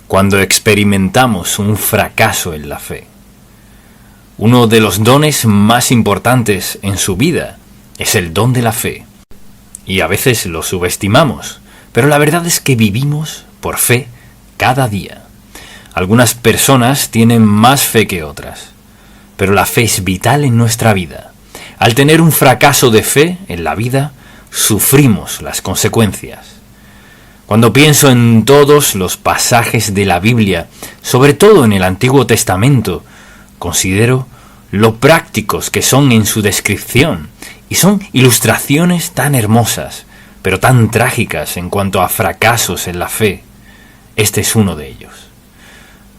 cuando experimentamos un fracaso en la fe. Uno de los dones más importantes en su vida es el don de la fe. Y a veces lo subestimamos, pero la verdad es que vivimos por fe cada día. Algunas personas tienen más fe que otras, pero la fe es vital en nuestra vida. Al tener un fracaso de fe en la vida, sufrimos las consecuencias. Cuando pienso en todos los pasajes de la Biblia, sobre todo en el Antiguo Testamento, considero lo prácticos que son en su descripción, y son ilustraciones tan hermosas, pero tan trágicas en cuanto a fracasos en la fe. Este es uno de ellos.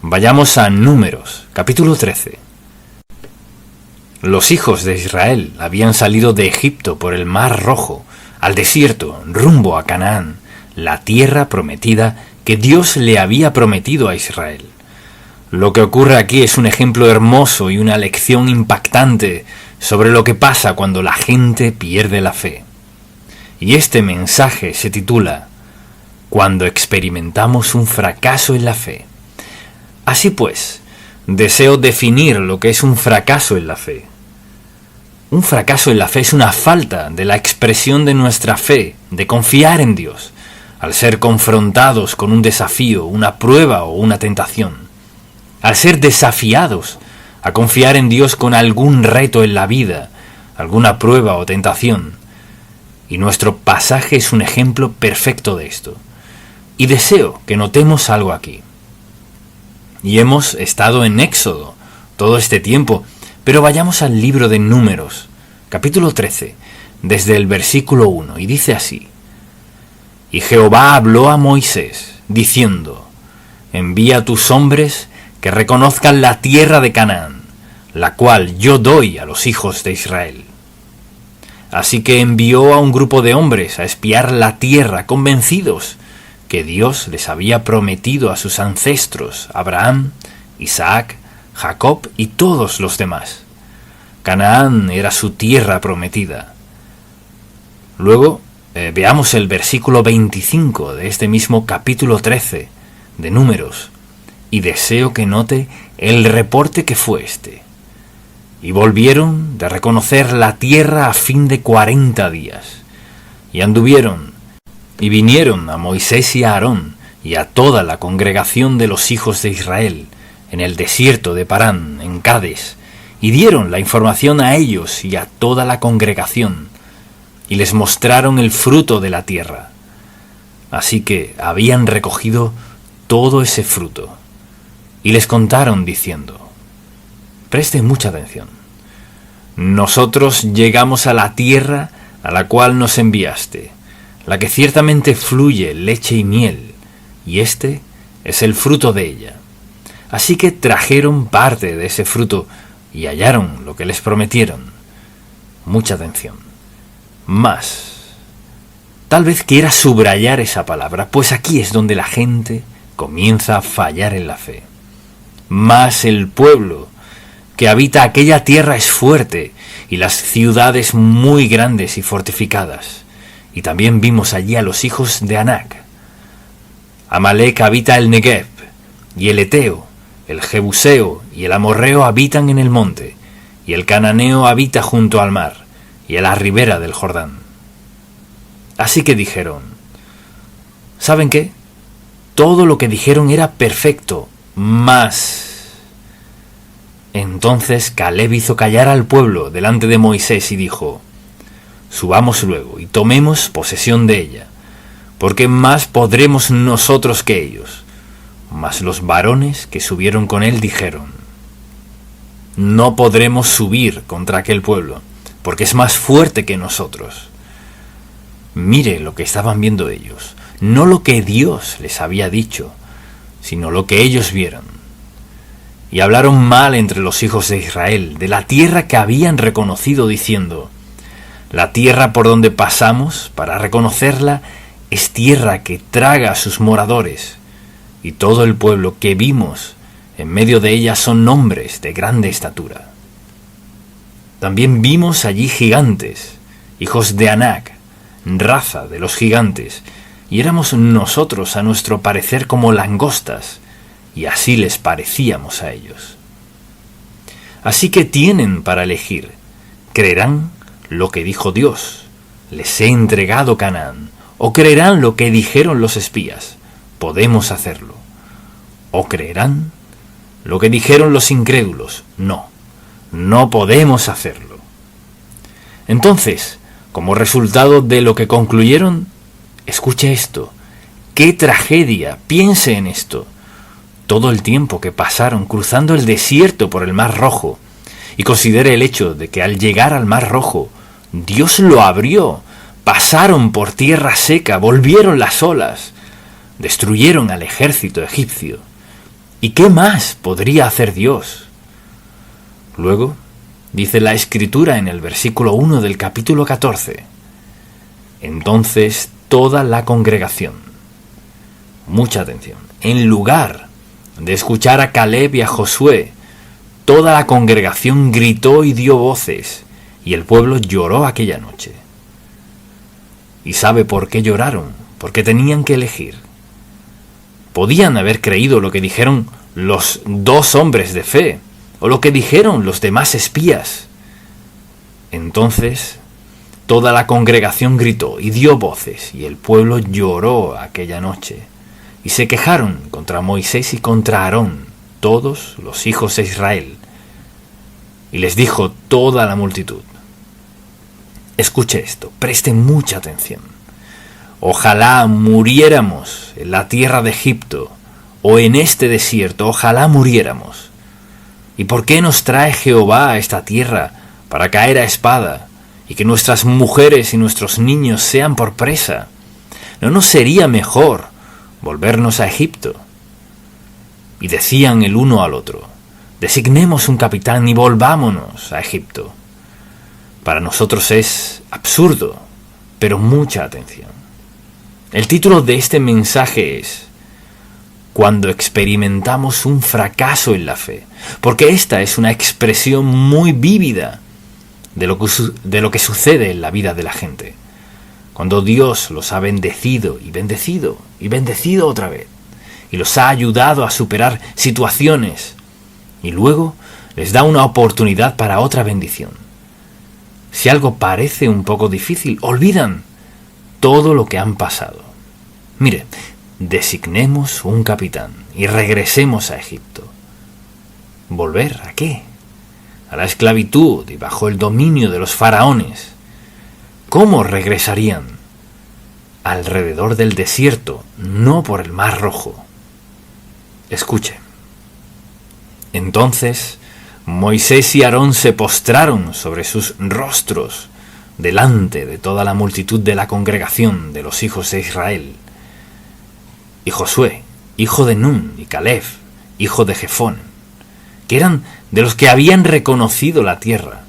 Vayamos a Números, capítulo 13. Los hijos de Israel habían salido de Egipto por el Mar Rojo, al desierto, rumbo a Canaán, la tierra prometida que Dios le había prometido a Israel. Lo que ocurre aquí es un ejemplo hermoso y una lección impactante sobre lo que pasa cuando la gente pierde la fe. Y este mensaje se titula Cuando experimentamos un fracaso en la fe. Así pues, deseo definir lo que es un fracaso en la fe. Un fracaso en la fe es una falta de la expresión de nuestra fe, de confiar en Dios, al ser confrontados con un desafío, una prueba o una tentación. Al ser desafiados a confiar en Dios con algún reto en la vida, alguna prueba o tentación. Y nuestro pasaje es un ejemplo perfecto de esto. Y deseo que notemos algo aquí. Y hemos estado en Éxodo todo este tiempo, pero vayamos al libro de Números, capítulo 13, desde el versículo 1, y dice así: Y Jehová habló a Moisés, diciendo: Envía a tus hombres que reconozcan la tierra de Canaán, la cual yo doy a los hijos de Israel. Así que envió a un grupo de hombres a espiar la tierra, convencidos que Dios les había prometido a sus ancestros, Abraham, Isaac, Jacob y todos los demás. Canaán era su tierra prometida. Luego, veamos el versículo 25 de este mismo capítulo 13 de Números, y deseo que note el reporte que fue este. Y volvieron de reconocer la tierra a fin de 40 días, y anduvieron, y vinieron a Moisés y a Aarón, y a toda la congregación de los hijos de Israel, en el desierto de Parán, en Cades, y dieron la información a ellos y a toda la congregación, y les mostraron el fruto de la tierra. Así que habían recogido todo ese fruto, y les contaron diciendo: Presten mucha atención. Nosotros llegamos a la tierra a la cual nos enviaste, la que ciertamente fluye leche y miel, y este es el fruto de ella. Así que trajeron parte de ese fruto y hallaron lo que les prometieron. Mucha atención. Mas, tal vez quiera subrayar esa palabra, pues aquí es donde la gente comienza a fallar en la fe. Mas el pueblo que habita aquella tierra es fuerte, y las ciudades muy grandes y fortificadas. Y también vimos allí a los hijos de Anac. Amalek habita el Negev, y el Eteo, el Jebuseo y el Amorreo habitan en el monte, y el Cananeo habita junto al mar, y a la ribera del Jordán. Así que dijeron: ¿Saben qué? Todo lo que dijeron era perfecto, mas... Entonces Caleb hizo callar al pueblo delante de Moisés y dijo: Subamos luego y tomemos posesión de ella, porque más podremos nosotros que ellos. Mas los varones que subieron con él dijeron: No podremos subir contra aquel pueblo, porque es más fuerte que nosotros. Mire lo que estaban viendo ellos, no lo que Dios les había dicho, sino lo que ellos vieron. Y hablaron mal entre los hijos de Israel de la tierra que habían reconocido, diciendo: La tierra por donde pasamos para reconocerla es tierra que traga a sus moradores, y todo el pueblo que vimos en medio de ella son hombres de grande estatura. También vimos allí gigantes, hijos de Anac, raza de los gigantes, y éramos nosotros a nuestro parecer como langostas, y así les parecíamos a ellos. Así que tienen para elegir: creerán lo que dijo Dios, les he entregado Canaán, o creerán lo que dijeron los espías, podemos hacerlo, o creerán lo que dijeron los incrédulos, no podemos hacerlo. Entonces, como resultado de lo que concluyeron, escuche esto, qué tragedia, piense en esto. Todo el tiempo que pasaron cruzando el desierto por el Mar Rojo, y considere el hecho de que al llegar al Mar Rojo, Dios lo abrió, pasaron por tierra seca, volvieron las olas, destruyeron al ejército egipcio. ¿Y qué más podría hacer Dios? Luego, dice la Escritura en el versículo 1 del capítulo 14, entonces toda la congregación, mucha atención, en lugar de escuchar a Caleb y a Josué, toda la congregación gritó y dio voces, y el pueblo lloró aquella noche. ¿Y sabe por qué lloraron? Porque tenían que elegir. Podían haber creído lo que dijeron los 2 hombres de fe, o lo que dijeron los demás espías. Entonces, toda la congregación gritó y dio voces, y el pueblo lloró aquella noche, y se quejaron contra Moisés y contra Aarón, todos los hijos de Israel. Y les dijo toda la multitud: escuche esto, preste mucha atención. Ojalá muriéramos en la tierra de Egipto, o en este desierto, ojalá muriéramos. ¿Y por qué nos trae Jehová a esta tierra para caer a espada, y que nuestras mujeres y nuestros niños sean por presa? ¿No nos sería mejor volvernos a Egipto? Y decían el uno al otro: designemos un capitán y volvámonos a Egipto. Para nosotros es absurdo, pero mucha atención. El título de este mensaje es Cuando experimentamos un fracaso en la fe, porque esta es una expresión muy vívida de lo que sucede en la vida de la gente. Cuando Dios los ha bendecido y bendecido y bendecido otra vez, y los ha ayudado a superar situaciones, y luego les da una oportunidad para otra bendición. Si algo parece un poco difícil, olvidan todo lo que han pasado. Mire, designemos un capitán y regresemos a Egipto. ¿Volver a qué? A la esclavitud y bajo el dominio de los faraones. ¿Cómo regresarían? Alrededor del desierto, no por el Mar Rojo. Escuche. Entonces Moisés y Aarón se postraron sobre sus rostros delante de toda la multitud de la congregación de los hijos de Israel. Y Josué, hijo de Nun, y Caleb, hijo de Jefón, que eran de los que habían reconocido la tierra,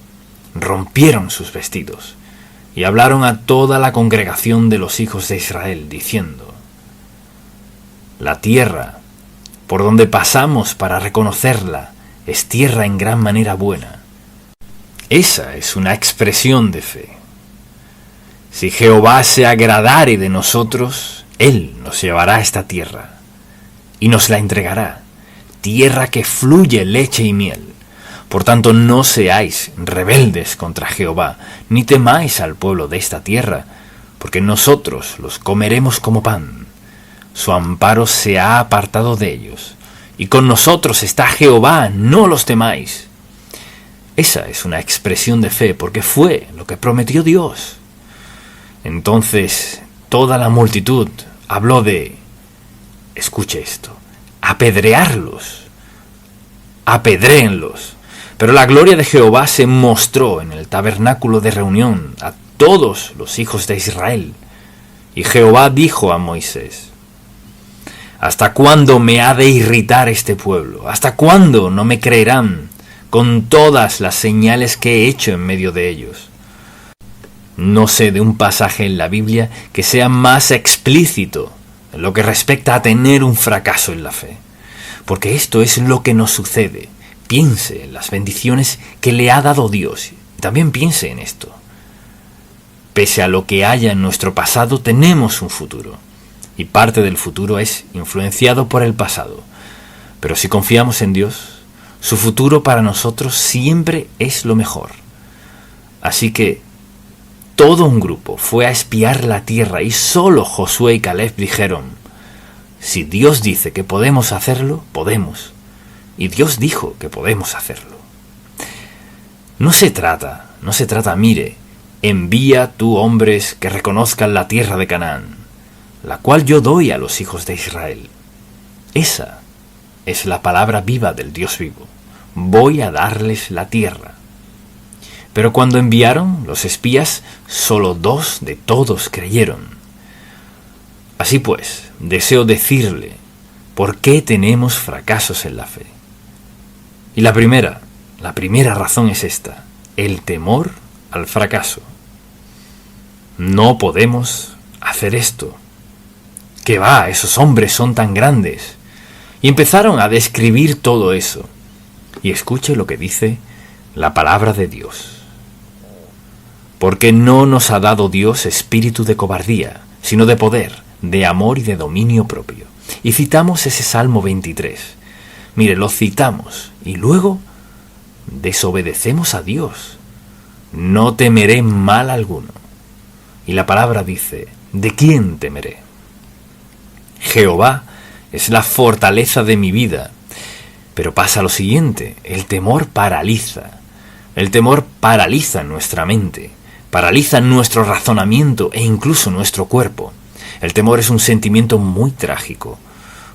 rompieron sus vestidos y hablaron a toda la congregación de los hijos de Israel, diciendo: la tierra por donde pasamos para reconocerla es tierra en gran manera buena. Esa es una expresión de fe. Si Jehová se agradare de nosotros, Él nos llevará a esta tierra y nos la entregará, tierra que fluye leche y miel. Por tanto, no seáis rebeldes contra Jehová, ni temáis al pueblo de esta tierra, porque nosotros los comeremos como pan. Su amparo se ha apartado de ellos, y con nosotros está Jehová, no los temáis. Esa es una expresión de fe, porque fue lo que prometió Dios. Entonces toda la multitud habló de, escuche esto, apedrearlos, apedréenlos. Pero la gloria de Jehová se mostró en el tabernáculo de reunión a todos los hijos de Israel. Y Jehová dijo a Moisés: ¿hasta cuándo me ha de irritar este pueblo? ¿Hasta cuándo no me creerán con todas las señales que he hecho en medio de ellos? No sé de un pasaje en la Biblia que sea más explícito en lo que respecta a tener un fracaso en la fe, porque esto es lo que nos sucede. Piense en las bendiciones que le ha dado Dios, y también piense en esto. Pese a lo que haya en nuestro pasado, tenemos un futuro, y parte del futuro es influenciado por el pasado. Pero si confiamos en Dios, su futuro para nosotros siempre es lo mejor. Así que todo un grupo fue a espiar la tierra y solo Josué y Caleb dijeron: si Dios dice que podemos hacerlo, podemos. Y Dios dijo que podemos hacerlo. No se trata, mire, envía tú hombres que reconozcan la tierra de Canaán, la cual yo doy a los hijos de Israel. Esa es la palabra viva del Dios vivo. Voy a darles la tierra. Pero cuando enviaron los espías, solo 2 de todos creyeron. Así pues, deseo decirle por qué tenemos fracasos en la fe. Y la primera razón es esta: el temor al fracaso. No podemos hacer esto. ¿Qué va? Esos hombres son tan grandes. Y empezaron a describir todo eso. Y escuche lo que dice la palabra de Dios. Porque no nos ha dado Dios espíritu de cobardía, sino de poder, de amor y de dominio propio. Y citamos ese Salmo 23. Mire, lo citamos y luego desobedecemos a Dios. No temeré mal alguno. Y la palabra dice: ¿de quién temeré? Jehová es la fortaleza de mi vida. Pero pasa lo siguiente: el temor paraliza. El temor paraliza nuestra mente, paraliza nuestro razonamiento e incluso nuestro cuerpo. El temor es un sentimiento muy trágico,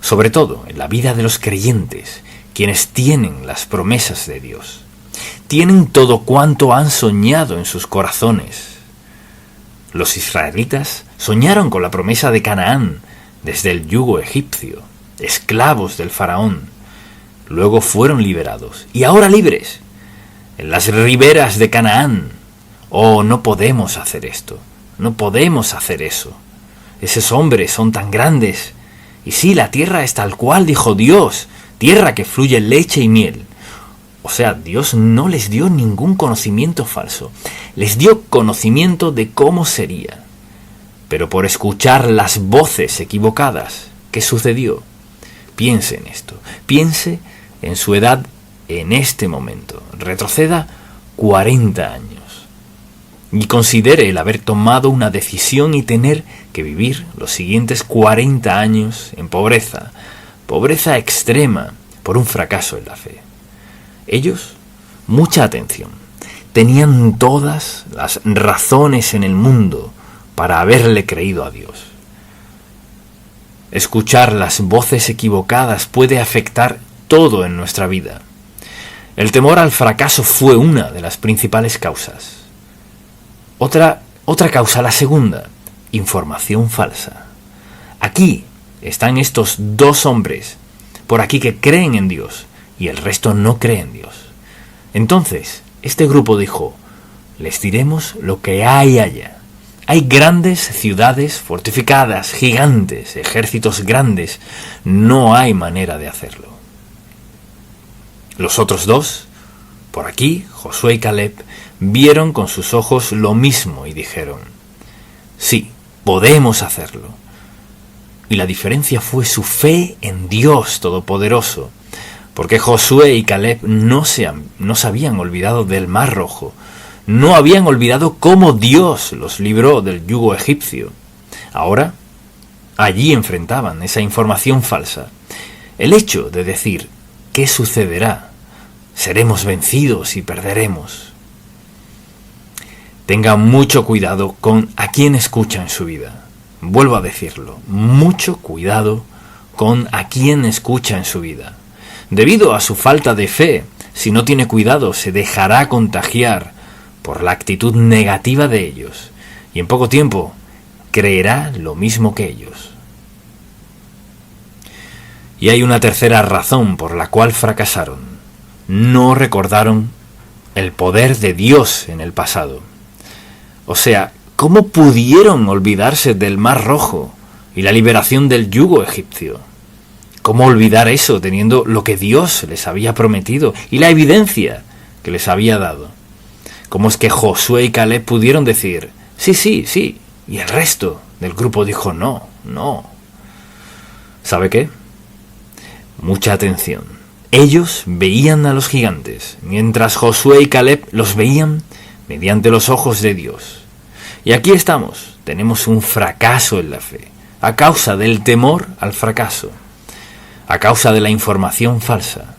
sobre todo en la vida de los creyentes, quienes tienen las promesas de Dios. Tienen todo cuanto han soñado en sus corazones. Los israelitas soñaron con la promesa de Canaán desde el yugo egipcio, esclavos del faraón. Luego fueron liberados y ahora libres, en las riberas de Canaán. Oh, no podemos hacer esto, no podemos hacer eso. Esos hombres son tan grandes. Y sí, la tierra es tal cual dijo Dios, tierra que fluye leche y miel. O sea, Dios no les dio ningún conocimiento falso, les dio conocimiento de cómo sería. Pero por escuchar las voces equivocadas, ¿qué sucedió? Piense en esto, piense en su edad en este momento, retroceda 40 años y considere el haber tomado una decisión y tener que vivir los siguientes 40 años en pobreza, pobreza extrema por un fracaso en la fe. Ellos, mucha atención, tenían todas las razones en el mundo para haberle creído a Dios. Escuchar las voces equivocadas puede afectar todo en nuestra vida. El temor al fracaso fue una de las principales causas. Otra causa, la segunda, información falsa. Aquí están estos 2 hombres, por aquí, que creen en Dios y el resto no cree en Dios. Entonces, este grupo dijo: les diremos lo que hay allá. Hay grandes ciudades fortificadas, gigantes, ejércitos grandes. No hay manera de hacerlo. Los otros 2, por aquí, Josué y Caleb, vieron con sus ojos lo mismo y dijeron: sí, podemos hacerlo. Y la diferencia fue su fe en Dios Todopoderoso, porque Josué y Caleb no se habían olvidado del Mar Rojo, no habían olvidado cómo Dios los libró del yugo egipcio. Ahora, allí enfrentaban esa información falsa. El hecho de decir: ¿qué sucederá? Seremos vencidos y perderemos. Tenga mucho cuidado con a quién escucha en su vida. Vuelvo a decirlo, mucho cuidado con a quién escucha en su vida. Debido a su falta de fe, si no tiene cuidado, se dejará contagiar por la actitud negativa de ellos, y en poco tiempo creerá lo mismo que ellos. Y hay una tercera razón por la cual fracasaron: no recordaron el poder de Dios en el pasado. O sea, ¿cómo pudieron olvidarse del Mar Rojo y la liberación del yugo egipcio? ¿Cómo olvidar eso teniendo lo que Dios les había prometido y la evidencia que les había dado? ¿Cómo es que Josué y Caleb pudieron decir: sí, sí, sí, y el resto del grupo dijo: no, no? ¿Sabe qué? Mucha atención. Ellos veían a los gigantes, mientras Josué y Caleb los veían mediante los ojos de Dios. Y aquí estamos, tenemos un fracaso en la fe, a causa del temor al fracaso, a causa de la información falsa,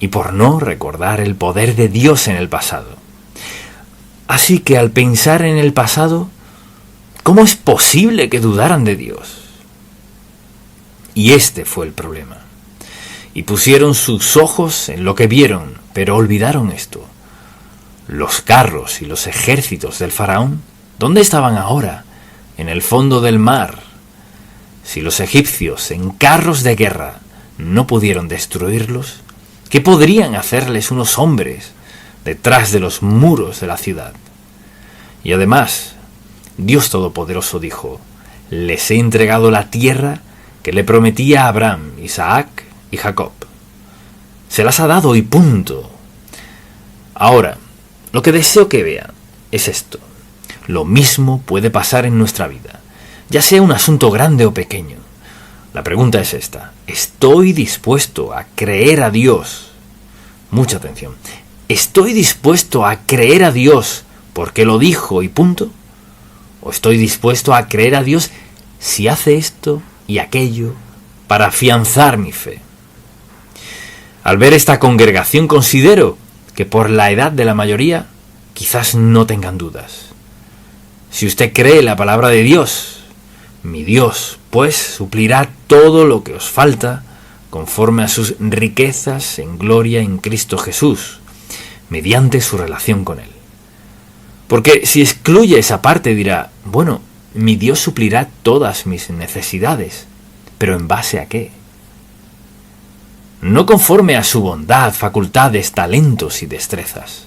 y por no recordar el poder de Dios en el pasado. Así que al pensar en el pasado, ¿cómo es posible que dudaran de Dios? Y este fue el problema. Y pusieron sus ojos en lo que vieron, pero olvidaron esto. Los carros y los ejércitos del faraón, ¿dónde estaban ahora? En el fondo del mar. Si los egipcios en carros de guerra no pudieron destruirlos, ¿qué podrían hacerles unos hombres detrás de los muros de la ciudad? Y además, Dios Todopoderoso dijo: les he entregado la tierra que le prometía a Abraham, Isaac y Jacob. Se las ha dado y punto. Ahora, lo que deseo que vean es esto. Lo mismo puede pasar en nuestra vida, ya sea un asunto grande o pequeño. La pregunta es esta: ¿estoy dispuesto a creer a Dios? Mucha atención. ¿Estoy dispuesto a creer a Dios porque lo dijo y punto? ¿O estoy dispuesto a creer a Dios si hace esto y aquello para afianzar mi fe? Al ver esta congregación considero que por la edad de la mayoría quizás no tengan dudas. Si usted cree la palabra de Dios, mi Dios pues suplirá todo lo que os falta conforme a sus riquezas en gloria en Cristo Jesús, mediante su relación con Él. Porque si excluye esa parte dirá: bueno, mi Dios suplirá todas mis necesidades, pero ¿en base a qué? No conforme a su bondad, facultades, talentos y destrezas,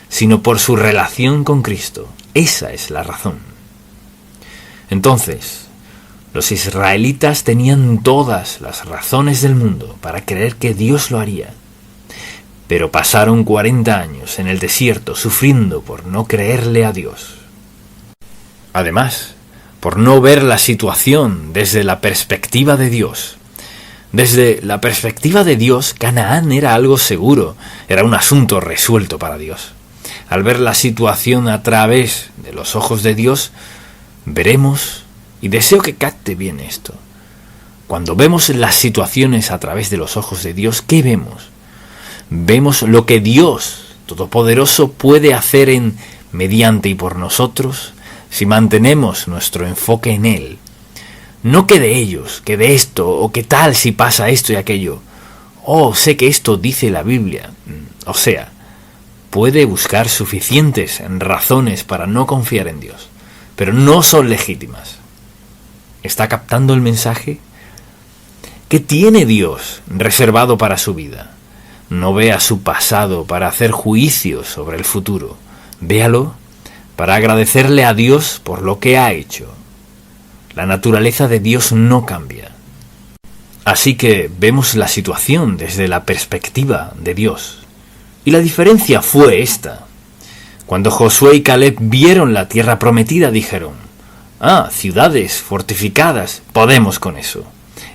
sino por su relación con Cristo. Esa es la razón. Entonces, los israelitas tenían todas las razones del mundo para creer que Dios lo haría, pero pasaron 40 años en el desierto sufriendo por no creerle a Dios. Además, por no ver la situación desde la perspectiva de Dios. Desde la perspectiva de Dios, Canaán era algo seguro, era un asunto resuelto para Dios. Al ver la situación a través de los ojos de Dios, veremos, y deseo que capte bien esto, cuando vemos las situaciones a través de los ojos de Dios, ¿qué vemos? Vemos lo que Dios Todopoderoso puede hacer mediante y por nosotros si mantenemos nuestro enfoque en Él. No que de ellos, que de esto, o que tal si pasa esto y aquello. Oh, sé que esto dice la Biblia. O sea, puede buscar suficientes razones para no confiar en Dios, pero no son legítimas. ¿Está captando el mensaje? ¿Qué tiene Dios reservado para su vida? No vea su pasado para hacer juicios sobre el futuro. Véalo para agradecerle a Dios por lo que ha hecho. La naturaleza de Dios no cambia. Así que vemos la situación desde la perspectiva de Dios. Y la diferencia fue esta. Cuando Josué y Caleb vieron la tierra prometida, dijeron: ciudades fortificadas, podemos con eso.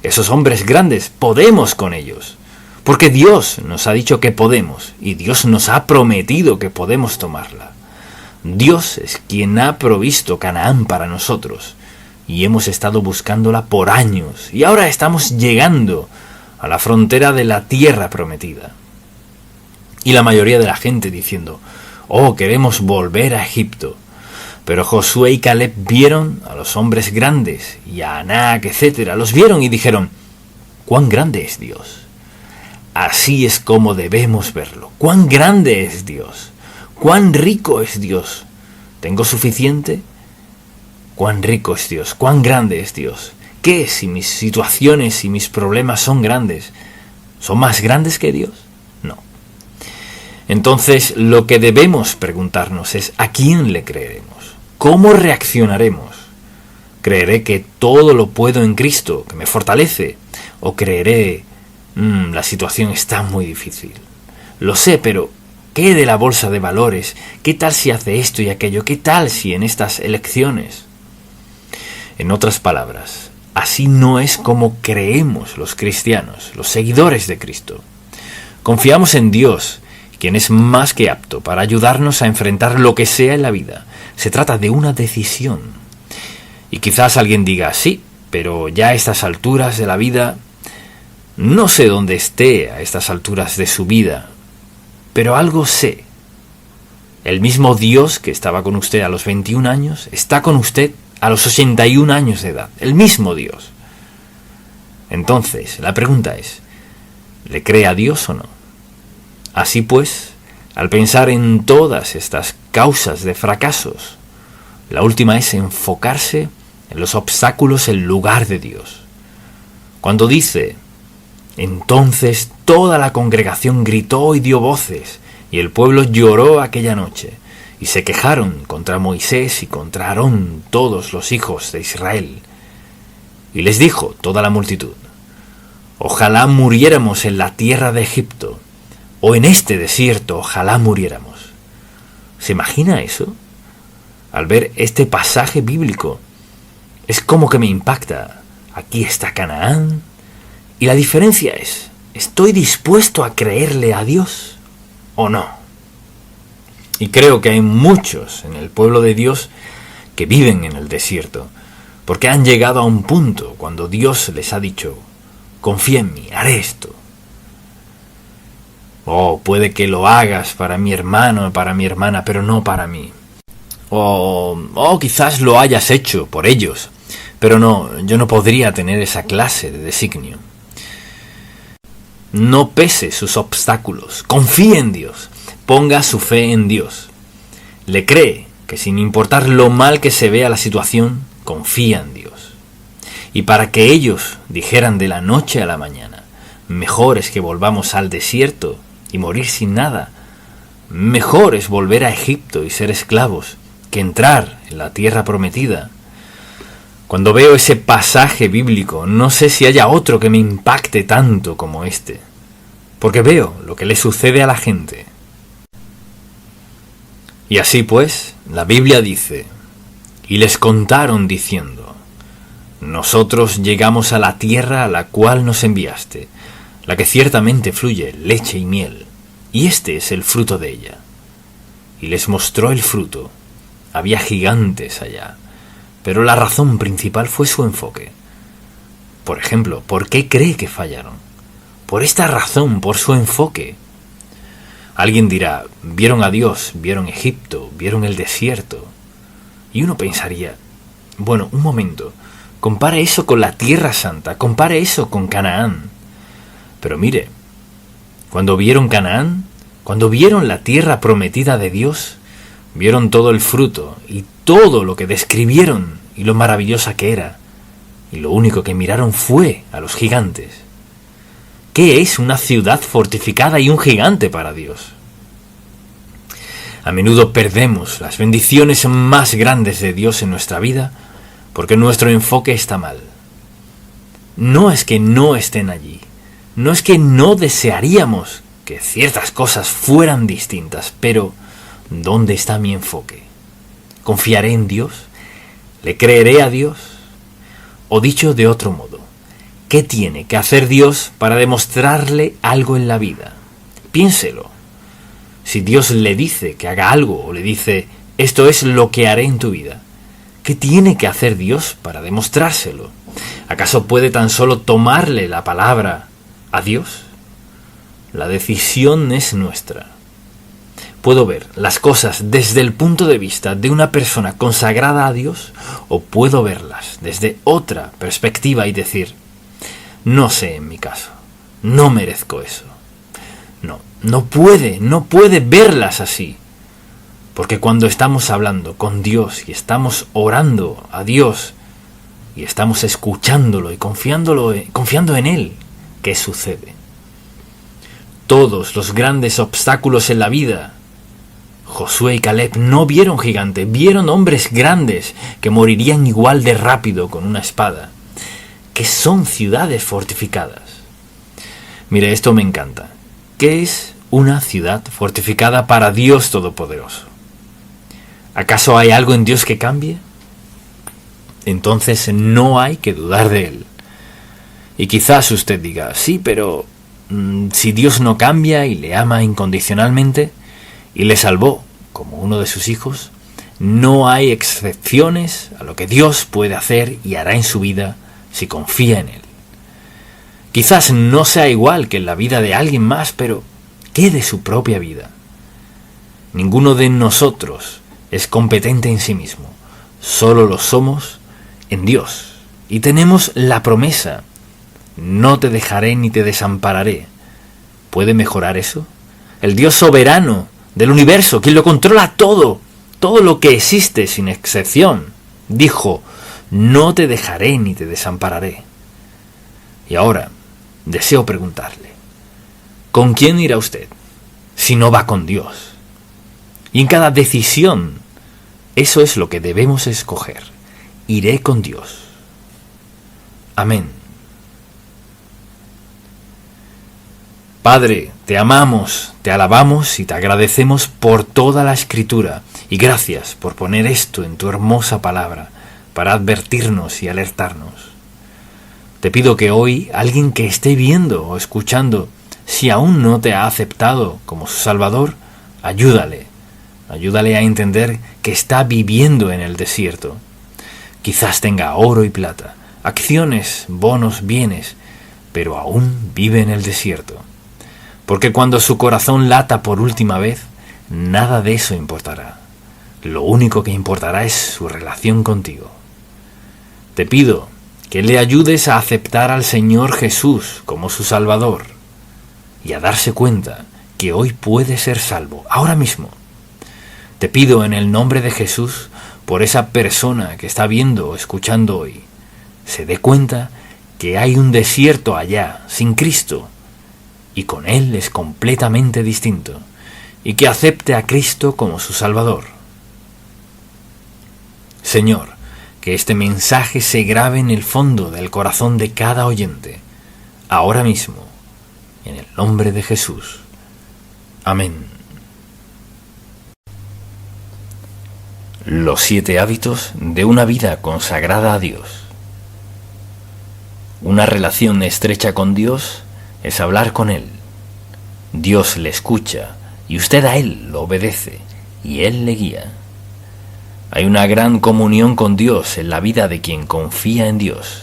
Esos hombres grandes, podemos con ellos. Porque Dios nos ha dicho que podemos, y Dios nos ha prometido que podemos tomarla. Dios es quien ha provisto Canaán para nosotros. Y hemos estado buscándola por años, y ahora estamos llegando a la frontera de la tierra prometida. Y la mayoría de la gente diciendo: queremos volver a Egipto. Pero Josué y Caleb vieron a los hombres grandes, y a Anac, etc. Los vieron y dijeron: ¿cuán grande es Dios? Así es como debemos verlo. ¿Cuán grande es Dios? ¿Cuán rico es Dios? ¿Tengo suficiente? ¿Cuán rico es Dios? ¿Cuán grande es Dios? ¿Qué si mis situaciones y mis problemas son grandes? ¿Son más grandes que Dios? No. Entonces, lo que debemos preguntarnos es: ¿a quién le creeremos? ¿Cómo reaccionaremos? ¿Creeré que todo lo puedo en Cristo, que me fortalece? ¿O creeré, la situación está muy difícil? Lo sé, pero ¿qué de la bolsa de valores? ¿Qué tal si hace esto y aquello? ¿Qué tal si en estas elecciones? En otras palabras, así no es como creemos los cristianos, los seguidores de Cristo. Confiamos en Dios, quien es más que apto para ayudarnos a enfrentar lo que sea en la vida. Se trata de una decisión. Y quizás alguien diga, sí, pero ya a estas alturas de la vida, no sé dónde esté a estas alturas de su vida, pero algo sé. El mismo Dios que estaba con usted a los 21 años, está con usted a los 81 años de edad. El mismo Dios. Entonces, la pregunta es, ¿le cree a Dios o no? Así pues, al pensar en todas estas causas de fracasos, la última es enfocarse en los obstáculos en lugar de Dios. Cuando dice, entonces toda la congregación gritó y dio voces, y el pueblo lloró aquella noche, y se quejaron contra Moisés y contra Aarón todos los hijos de Israel. Y les dijo toda la multitud, ojalá muriéramos en la tierra de Egipto, o en este desierto, ojalá muriéramos. ¿Se imagina eso? Al ver este pasaje bíblico, es como que me impacta. Aquí está Canaán, y la diferencia es, ¿estoy dispuesto a creerle a Dios o no? Y creo que hay muchos en el pueblo de Dios que viven en el desierto, porque han llegado a un punto cuando Dios les ha dicho, confía en mí, haré esto. Oh, puede que lo hagas para mi hermano o para mi hermana, pero no para mí. O quizás lo hayas hecho por ellos, pero no, yo no podría tener esa clase de designio. No pese sus obstáculos, confíe en Dios, ponga su fe en Dios. Le cree que sin importar lo mal que se vea la situación, confía en Dios. Y para que ellos dijeran de la noche a la mañana, mejor es que volvamos al desierto y morir sin nada, mejor es volver a Egipto y ser esclavos, que entrar en la tierra prometida. Cuando veo ese pasaje bíblico, no sé si haya otro que me impacte tanto como este, porque veo lo que le sucede a la gente. Y así pues, la Biblia dice, y les contaron diciendo, nosotros llegamos a la tierra a la cual nos enviaste, la que ciertamente fluye leche y miel, y este es el fruto de ella. Y les mostró el fruto. Había gigantes allá, pero la razón principal fue su enfoque. Por ejemplo, ¿por qué cree que fallaron? Por esta razón, por su enfoque. Alguien dirá, vieron a Dios, vieron Egipto, vieron el desierto. Y uno pensaría, bueno, un momento, compare eso con la Tierra Santa, compare eso con Canaán. Pero mire, cuando vieron Canaán, cuando vieron la tierra prometida de Dios, vieron todo el fruto y todo lo que describieron y lo maravillosa que era. Y lo único que miraron fue a los gigantes. ¿Qué es una ciudad fortificada y un gigante para Dios? A menudo perdemos las bendiciones más grandes de Dios en nuestra vida porque nuestro enfoque está mal. No es que no estén allí. No es que no desearíamos que ciertas cosas fueran distintas, pero ¿dónde está mi enfoque? ¿Confiaré en Dios? ¿Le creeré a Dios? O dicho de otro modo, ¿qué tiene que hacer Dios para demostrarle algo en la vida? Piénselo. Si Dios le dice que haga algo o le dice, esto es lo que haré en tu vida, ¿qué tiene que hacer Dios para demostrárselo? ¿Acaso puede tan solo tomarle la palabra a Dios? La decisión es nuestra. ¿Puedo ver las cosas desde el punto de vista de una persona consagrada a Dios o puedo verlas desde otra perspectiva y decir, no sé en mi caso, no merezco eso? No puede verlas así. Porque cuando estamos hablando con Dios y estamos orando a Dios y estamos escuchándolo y confiando en Él, ¿qué sucede? Todos los grandes obstáculos en la vida, Josué y Caleb no vieron gigantes, vieron hombres grandes que morirían igual de rápido con una espada, que son ciudades fortificadas. Mire, esto me encanta. ¿Qué es una ciudad fortificada para Dios Todopoderoso? ¿Acaso hay algo en Dios que cambie? entonces no hay que dudar de Él. Y quizás usted diga, sí, pero si Dios no cambia y le ama incondicionalmente y le salvó como uno de sus hijos, no hay excepciones a lo que Dios puede hacer y hará en su vida si confía en Él. Quizás no sea igual que en la vida de alguien más, pero ¿qué de su propia vida? Ninguno de nosotros es competente en sí mismo, solo lo somos en Dios. Y tenemos la promesa: no te dejaré ni te desampararé. ¿Puede mejorar eso? El Dios soberano del universo, quien lo controla todo lo que existe sin excepción, dijo: no te dejaré ni te desampararé. Y ahora deseo preguntarle, ¿con quién irá usted si no va con Dios? Y en cada decisión, eso es lo que debemos escoger: iré con Dios. Amén. Padre, te amamos, te alabamos y te agradecemos por toda la Escritura, y gracias por poner esto en tu hermosa palabra para advertirnos y alertarnos. Te pido que hoy alguien que esté viendo o escuchando, si aún no te ha aceptado como su Salvador, ayúdale a entender que está viviendo en el desierto. Quizás tenga oro y plata, acciones, bonos, bienes, pero aún vive en el desierto. Porque cuando su corazón lata por última vez, nada de eso importará. Lo único que importará es su relación contigo. Te pido que le ayudes a aceptar al Señor Jesús como su Salvador y a darse cuenta que hoy puede ser salvo, ahora mismo. Te pido en el nombre de Jesús por esa persona que está viendo o escuchando hoy, se dé cuenta que hay un desierto allá, sin Cristo, y con Él es completamente distinto, y que acepte a Cristo como su Salvador. Señor, que este mensaje se grabe en el fondo del corazón de cada oyente, ahora mismo, en el nombre de Jesús. Amén. Los 7 hábitos de una vida consagrada a Dios. Una relación estrecha con Dios es hablar con Él. Dios le escucha y usted a Él lo obedece y Él le guía. Hay una gran comunión con Dios en la vida de quien confía en Dios.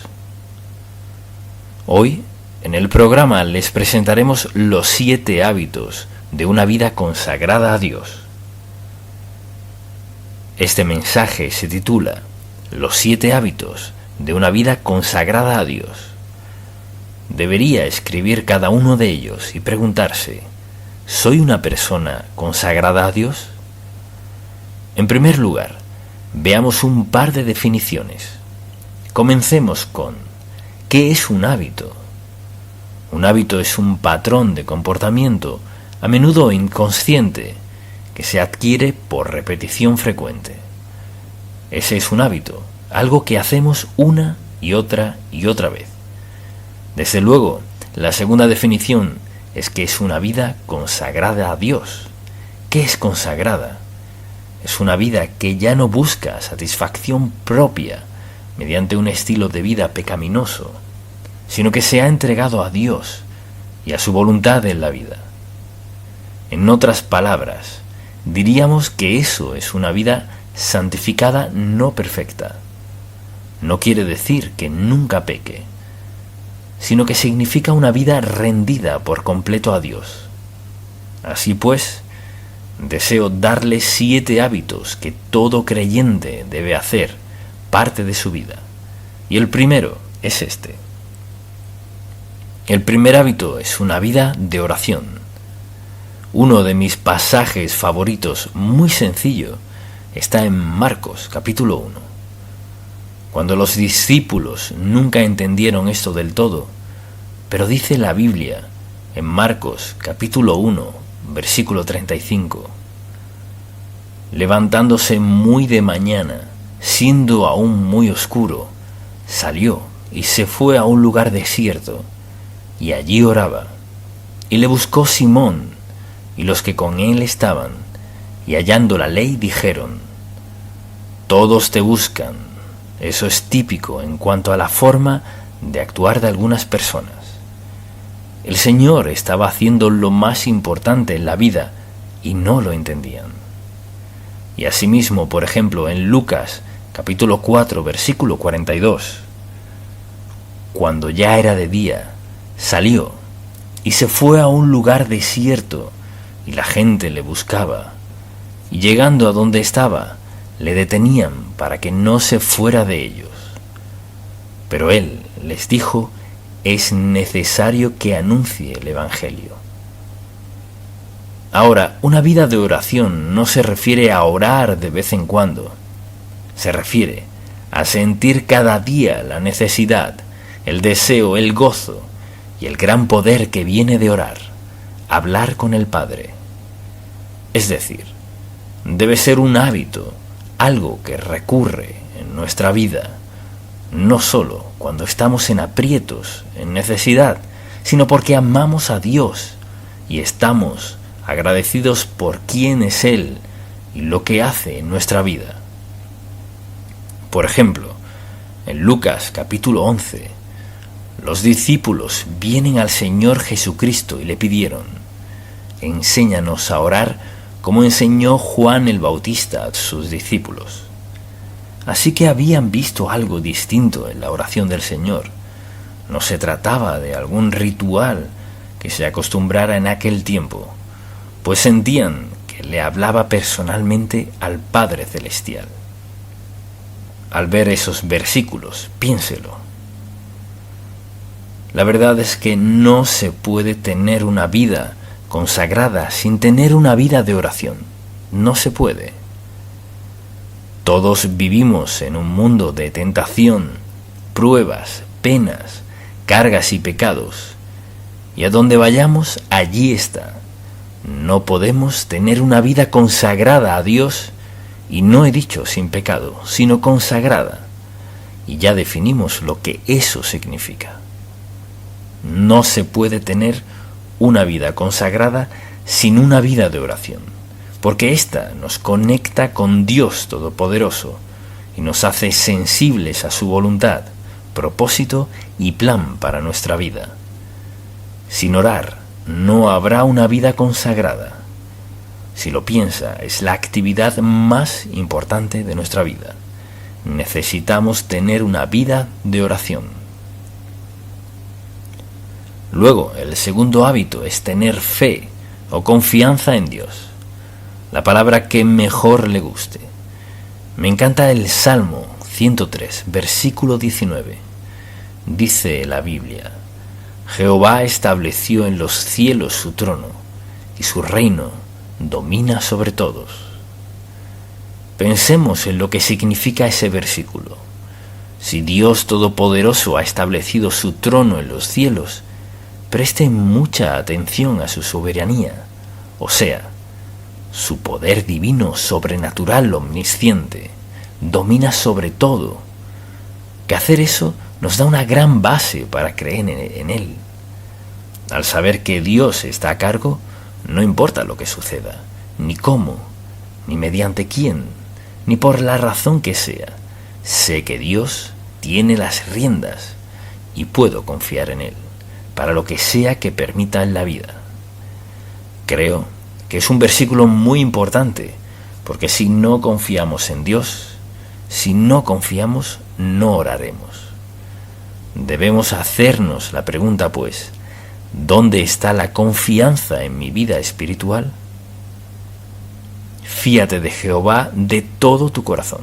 Hoy, en el programa, les presentaremos los 7 hábitos de una vida consagrada a Dios. Este mensaje se titula Los 7 hábitos de una vida consagrada a Dios. Debería escribir cada uno de ellos y preguntarse: ¿soy una persona consagrada a Dios? En primer lugar, veamos un par de definiciones. Comencemos con ¿qué es un hábito? Un hábito es un patrón de comportamiento, a menudo inconsciente, que se adquiere por repetición frecuente. Ese es un hábito, algo que hacemos una y otra vez. Desde luego, la segunda definición es que es una vida consagrada a Dios. ¿Qué es consagrada? Es una vida que ya no busca satisfacción propia mediante un estilo de vida pecaminoso, sino que se ha entregado a Dios y a su voluntad en la vida. En otras palabras, diríamos que eso es una vida santificada no perfecta. No quiere decir que nunca peque, sino que significa una vida rendida por completo a Dios. Así pues, deseo darle 7 hábitos que todo creyente debe hacer parte de su vida. Y el primero es este. El primer hábito es una vida de oración. Uno de mis pasajes favoritos, muy sencillo, está en Marcos, capítulo 1. Cuando los discípulos nunca entendieron esto del todo, pero dice la Biblia, en Marcos, capítulo 1, versículo 35, levantándose muy de mañana, siendo aún muy oscuro, salió y se fue a un lugar desierto, y allí oraba. Y le buscó Simón y los que con él estaban, y hallando la ley dijeron: todos te buscan. Eso es típico en cuanto a la forma de actuar de algunas personas. El Señor estaba haciendo lo más importante en la vida y no lo entendían. Y asimismo, por ejemplo, en Lucas, capítulo 4, versículo 42, cuando ya era de día, salió y se fue a un lugar desierto, y la gente le buscaba. Y llegando a donde estaba, le detenían para que no se fuera de ellos. Pero él les dijo: es necesario que anuncie el Evangelio. Ahora, una vida de oración no se refiere a orar de vez en cuando. Se refiere a sentir cada día la necesidad, el deseo, el gozo y el gran poder que viene de orar, hablar con el Padre. Es decir, debe ser un hábito, algo que recurre en nuestra vida, no solo cuando estamos en aprietos, en necesidad, sino porque amamos a Dios y estamos agradecidos por quién es Él y lo que hace en nuestra vida. Por ejemplo, en Lucas capítulo 11, los discípulos vienen al Señor Jesucristo y le pidieron: enséñanos a orar como enseñó Juan el Bautista a sus discípulos. Así que habían visto algo distinto en la oración del Señor. No se trataba de algún ritual que se acostumbrara en aquel tiempo, pues sentían que le hablaba personalmente al Padre Celestial. Al ver esos versículos, piénselo. La verdad es que no se puede tener una vida consagrada sin tener una vida de oración. No se puede. Todos vivimos en un mundo de tentación, pruebas, penas, cargas y pecados. Y a donde vayamos, allí está. No podemos tener una vida consagrada a Dios, y no he dicho sin pecado, sino consagrada. Y ya definimos lo que eso significa. No se puede tener una vida consagrada sin una vida de oración, porque ésta nos conecta con Dios Todopoderoso y nos hace sensibles a su voluntad, propósito y plan para nuestra vida. Sin orar, no habrá una vida consagrada. Si lo piensa, es la actividad más importante de nuestra vida. Necesitamos tener una vida de oración. Luego, el segundo hábito es tener fe o confianza en Dios, la palabra que mejor le guste. Me encanta el Salmo 103, versículo 19. Dice la Biblia: Jehová estableció en los cielos su trono, y su reino domina sobre todos. Pensemos en lo que significa ese versículo. Si Dios Todopoderoso ha establecido su trono en los cielos, presten mucha atención a su soberanía, o sea, su poder divino, sobrenatural, omnisciente, domina sobre todo. Que hacer eso nos da una gran base para creer en Él. Al saber que Dios está a cargo, no importa lo que suceda, ni cómo, ni mediante quién, ni por la razón que sea. Sé que Dios tiene las riendas y puedo confiar en Él para lo que sea que permita en la vida. Creo que es un versículo muy importante, porque si no confiamos en Dios, si no confiamos, no oraremos. Debemos hacernos la pregunta, pues: ¿dónde está la confianza en mi vida espiritual? Fíate de Jehová de todo tu corazón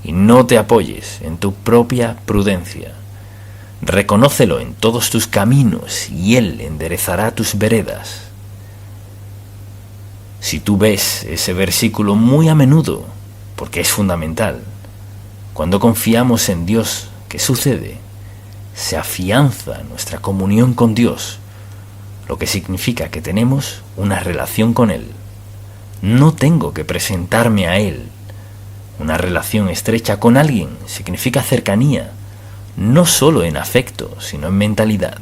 y no te apoyes en tu propia prudencia. Reconócelo en todos tus caminos y Él enderezará tus veredas. Si tú ves ese versículo muy a menudo, porque es fundamental, cuando confiamos en Dios, ¿qué sucede? Se afianza nuestra comunión con Dios, lo que significa que tenemos una relación con Él. No tengo que presentarme a Él. Una relación estrecha con alguien significa cercanía, no solo en afecto, sino en mentalidad.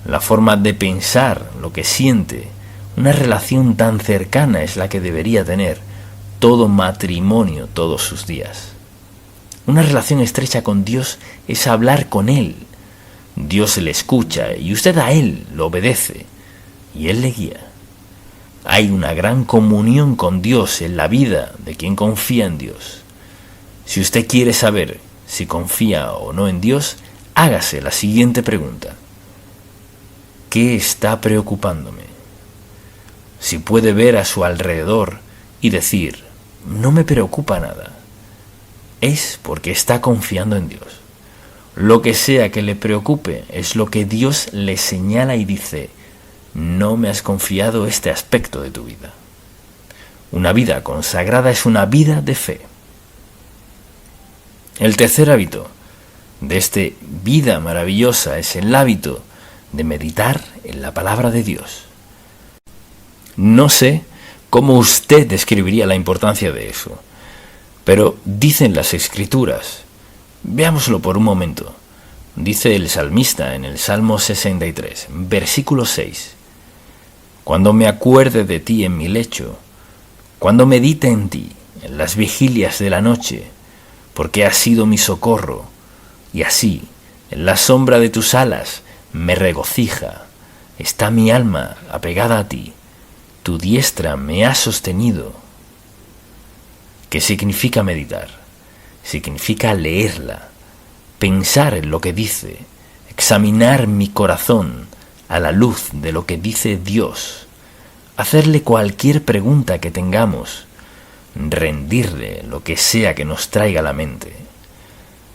La forma de pensar, lo que siente, una relación tan cercana es la que debería tener todo matrimonio todos sus días. Una relación estrecha con Dios es hablar con Él. Dios le escucha y usted a Él lo obedece y Él le guía. Hay una gran comunión con Dios en la vida de quien confía en Dios. Si usted quiere saber si confía o no en Dios, hágase la siguiente pregunta. ¿Qué está preocupándome? Si puede ver a su alrededor y decir, no me preocupa nada, es porque está confiando en Dios. Lo que sea que le preocupe es lo que Dios le señala y dice, no me has confiado este aspecto de tu vida. Una vida consagrada es una vida de fe. El tercer hábito de esta vida maravillosa es el hábito de meditar en la palabra de Dios. No sé cómo usted describiría la importancia de eso, pero dicen las Escrituras. Veámoslo por un momento. Dice el salmista en el Salmo 63, versículo 6. Cuando me acuerde de ti en mi lecho, cuando medite en ti en las vigilias de la noche, porque has sido mi socorro, y así, en la sombra de tus alas, me regocija. Está mi alma apegada a ti, tu diestra me ha sostenido. ¿Qué significa meditar? Significa leerla, pensar en lo que dice, examinar mi corazón a la luz de lo que dice Dios, hacerle cualquier pregunta que tengamos, rendirle lo que sea que nos traiga a la mente.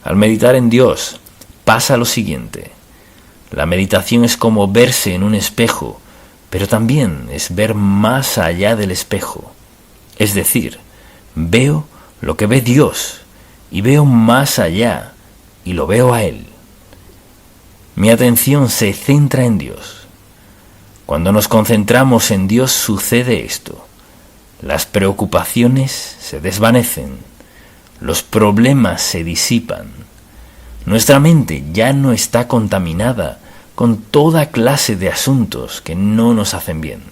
Al meditar en Dios pasa lo siguiente. La meditación es como verse en un espejo, pero también es ver más allá del espejo. Es decir, veo lo que ve Dios y veo más allá y lo veo a Él. Mi atención se centra en Dios. Cuando nos concentramos en Dios sucede esto. Las preocupaciones se desvanecen, los problemas se disipan. Nuestra mente ya no está contaminada con toda clase de asuntos que no nos hacen bien.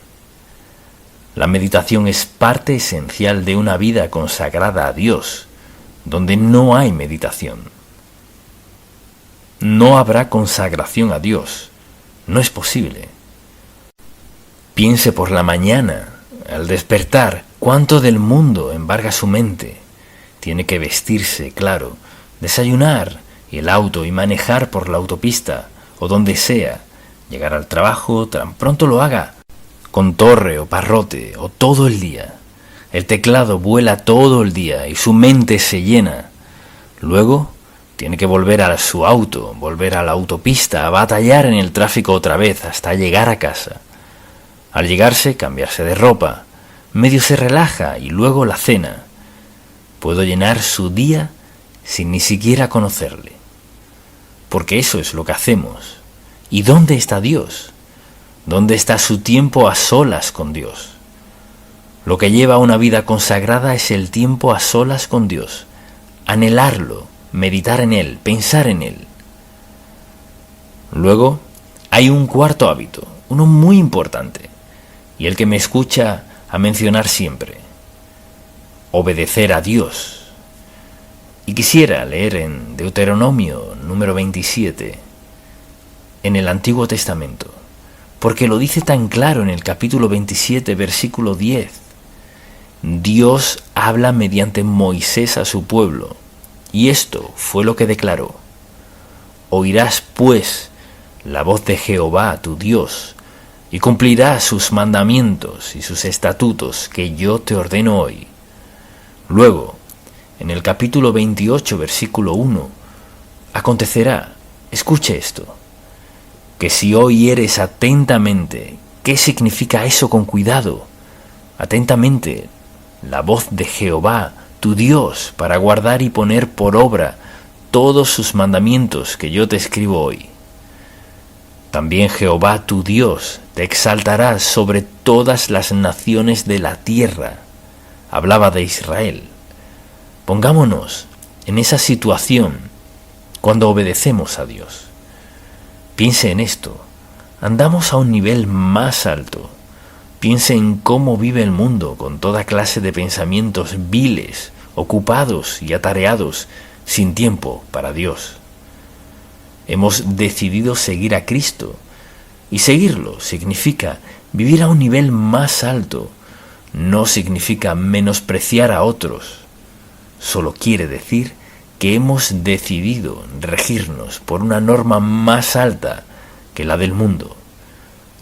La meditación es parte esencial de una vida consagrada a Dios, donde no hay meditación. No habrá consagración a Dios. No es posible. Piense por la mañana, al despertar, cuánto del mundo embarga su mente. Tiene que vestirse, claro, desayunar, y el auto y manejar por la autopista, o donde sea, llegar al trabajo tan pronto lo haga, con torre o parrote, o todo el día. El teclado vuela todo el día y su mente se llena. Luego tiene que volver a su auto, volver a la autopista, a batallar en el tráfico otra vez hasta llegar a casa. Al llegarse, cambiarse de ropa, medio se relaja y luego la cena. Puedo llenar su día sin ni siquiera conocerle. Porque eso es lo que hacemos. ¿Y dónde está Dios? ¿Dónde está su tiempo a solas con Dios? Lo que lleva a una vida consagrada es el tiempo a solas con Dios. Anhelarlo, meditar en Él, pensar en Él. Luego, hay un cuarto hábito, uno muy importante, y el que me escucha a mencionar siempre. Obedecer a Dios. Y quisiera leer en Deuteronomio número 27, en el Antiguo Testamento, porque lo dice tan claro en el capítulo 27, versículo 10. Dios habla mediante Moisés a su pueblo, y esto fue lo que declaró. Oirás, pues, la voz de Jehová, tu Dios, y cumplirás sus mandamientos y sus estatutos que yo te ordeno hoy. Luego, en el capítulo 28, versículo 1, acontecerá, escuche esto, que si oyeres atentamente, ¿qué significa eso con cuidado? Atentamente, la voz de Jehová, tu Dios, para guardar y poner por obra todos sus mandamientos que yo te escribo hoy. También Jehová, tu Dios, te exaltará sobre todas las naciones de la tierra. Hablaba de Israel. Pongámonos en esa situación cuando obedecemos a Dios. Piense en esto. Andamos a un nivel más alto. Piense en cómo vive el mundo con toda clase de pensamientos viles, ocupados y atareados, sin tiempo para Dios. Hemos decidido seguir a Cristo, y seguirlo significa vivir a un nivel más alto, no significa menospreciar a otros, solo quiere decir que hemos decidido regirnos por una norma más alta que la del mundo.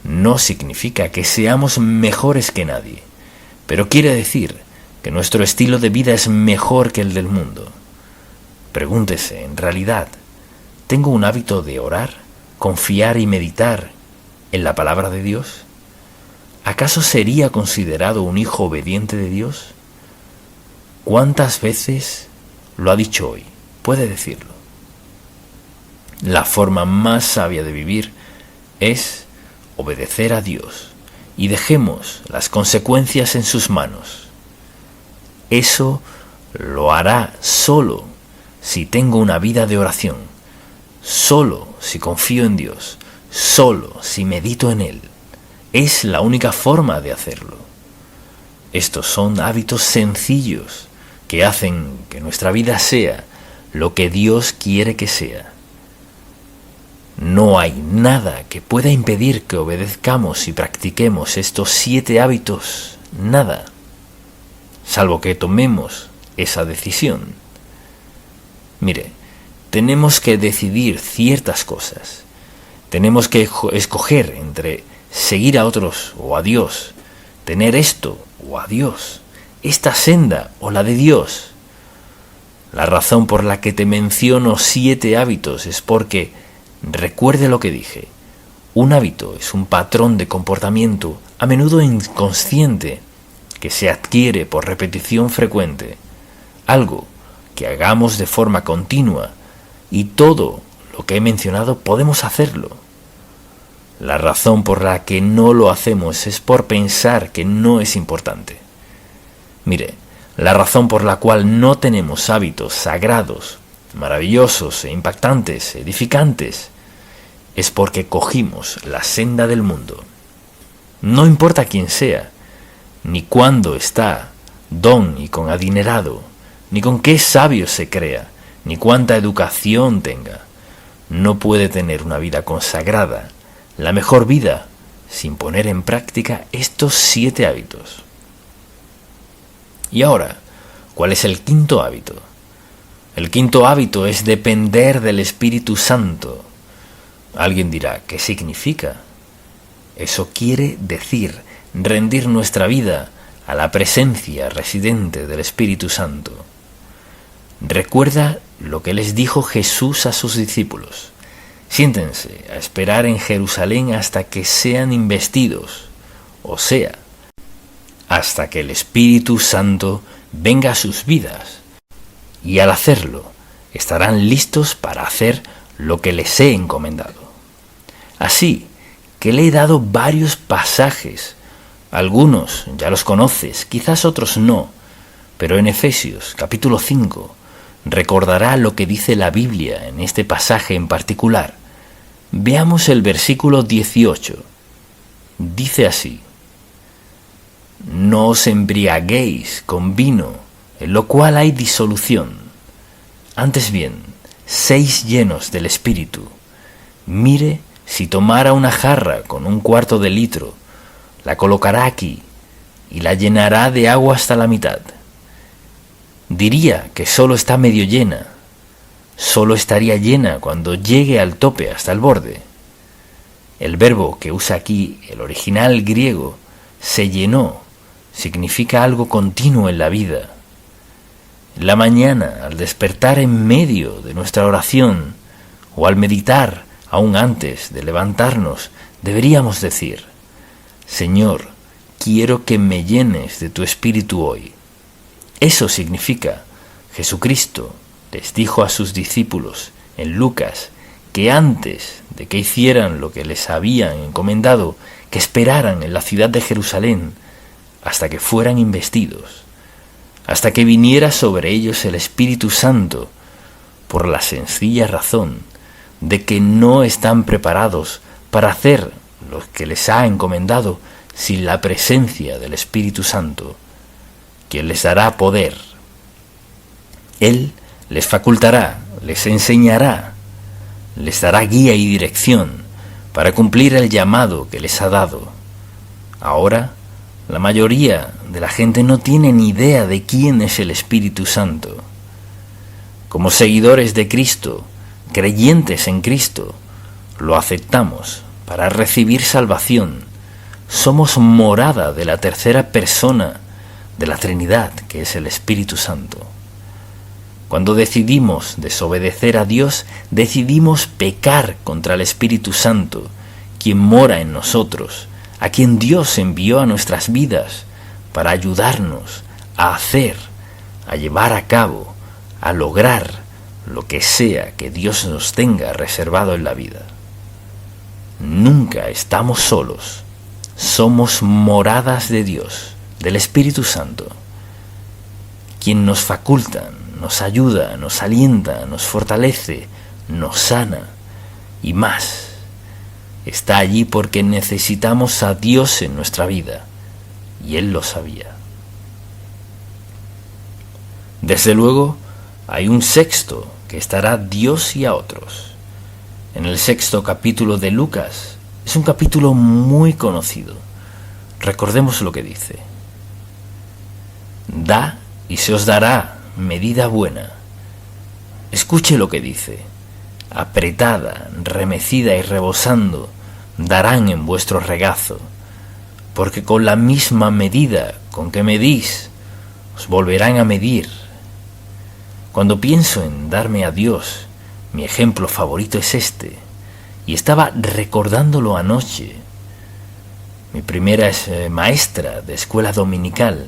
No significa que seamos mejores que nadie, pero quiere decir que nuestro estilo de vida es mejor que el del mundo. Pregúntese, en realidad, ¿tengo un hábito de orar, confiar y meditar en la palabra de Dios? ¿Acaso sería considerado un hijo obediente de Dios? ¿Cuántas veces lo ha dicho hoy? Puede decirlo. La forma más sabia de vivir es obedecer a Dios y dejemos las consecuencias en sus manos. Eso lo hará solo si tengo una vida de oración, solo si confío en Dios, solo si medito en Él. Es la única forma de hacerlo. Estos son hábitos sencillos que hacen que nuestra vida sea lo que Dios quiere que sea. No hay nada que pueda impedir que obedezcamos y practiquemos estos 7 hábitos, nada, salvo que tomemos esa decisión. Mire, tenemos que decidir ciertas cosas. Tenemos que escoger entre seguir a otros o a Dios, tener esto o a Dios, esta senda o la de Dios. La razón por la que te menciono 7 hábitos es porque, recuerde lo que dije, un hábito es un patrón de comportamiento a menudo inconsciente que se adquiere por repetición frecuente, algo que hagamos de forma continua, y todo lo que he mencionado podemos hacerlo. La razón por la que no lo hacemos es por pensar que no es importante. Mire, la razón por la cual no tenemos hábitos sagrados, maravillosos e impactantes, edificantes, es porque cogimos la senda del mundo. No importa quién sea, ni cuándo está, don y con adinerado, ni con qué sabio se crea, ni cuánta educación tenga, no puede tener una vida consagrada, la mejor vida, sin poner en práctica estos 7 hábitos. Y ahora, ¿cuál es el 5.º hábito? El 5.º hábito es depender del Espíritu Santo. Alguien dirá, ¿qué significa? Eso quiere decir rendir nuestra vida a la presencia residente del Espíritu Santo. Recuerda lo que les dijo Jesús a sus discípulos. Siéntense a esperar en Jerusalén hasta que sean investidos, o sea, hasta que el Espíritu Santo venga a sus vidas. Y al hacerlo, estarán listos para hacer lo que les he encomendado. Así que le he dado varios pasajes. Algunos ya los conoces, quizás otros no, pero en Efesios capítulo 5 recordará lo que dice la Biblia en este pasaje en particular. Veamos el versículo 18. Dice así: no os embriaguéis con vino, en lo cual hay disolución. Antes bien, séis llenos del Espíritu. Mire, si tomara una jarra con 1/4 de litro, la colocará aquí y la llenará de agua hasta la mitad. Diría que solo está medio llena. Solo estaría llena cuando llegue al tope, hasta el borde. El verbo que usa aquí, el original griego, se llenó, significa algo continuo en la vida. En la mañana, al despertar en medio de nuestra oración, o al meditar aún antes de levantarnos, deberíamos decir: Señor, quiero que me llenes de tu Espíritu hoy. Eso significa, Jesucristo les dijo a sus discípulos en Lucas que antes de que hicieran lo que les habían encomendado, que esperaran en la ciudad de Jerusalén hasta que fueran investidos, hasta que viniera sobre ellos el Espíritu Santo, por la sencilla razón de que no están preparados para hacer lo que les ha encomendado sin la presencia del Espíritu Santo, quien les dará poder. Él les facultará, les enseñará, les dará guía y dirección para cumplir el llamado que les ha dado. Ahora, la mayoría de la gente no tiene ni idea de quién es el Espíritu Santo. Como seguidores de Cristo, creyentes en Cristo, lo aceptamos para recibir salvación. Somos morada de la tercera persona de la Trinidad, que es el Espíritu Santo. Cuando decidimos desobedecer a Dios, decidimos pecar contra el Espíritu Santo, quien mora en nosotros, a quien Dios envió a nuestras vidas para ayudarnos a hacer, a llevar a cabo, a lograr lo que sea que Dios nos tenga reservado en la vida. Nunca estamos solos, somos moradas de Dios, del Espíritu Santo, quien nos faculta, nos ayuda, nos alienta, nos fortalece, nos sana y más. Está allí porque necesitamos a Dios en nuestra vida, y Él lo sabía. Desde luego, hay un sexto que estará Dios y a otros. En el 6º capítulo de Lucas, es un capítulo muy conocido. Recordemos lo que dice. Da y se os dará medida buena. Escuche lo que dice. Apretada, remecida y rebosando, darán en vuestro regazo, porque con la misma medida con que medís, os volverán a medir. Cuando pienso en darme a Dios, mi ejemplo favorito es este, y estaba recordándolo anoche. Mi primera maestra de escuela dominical.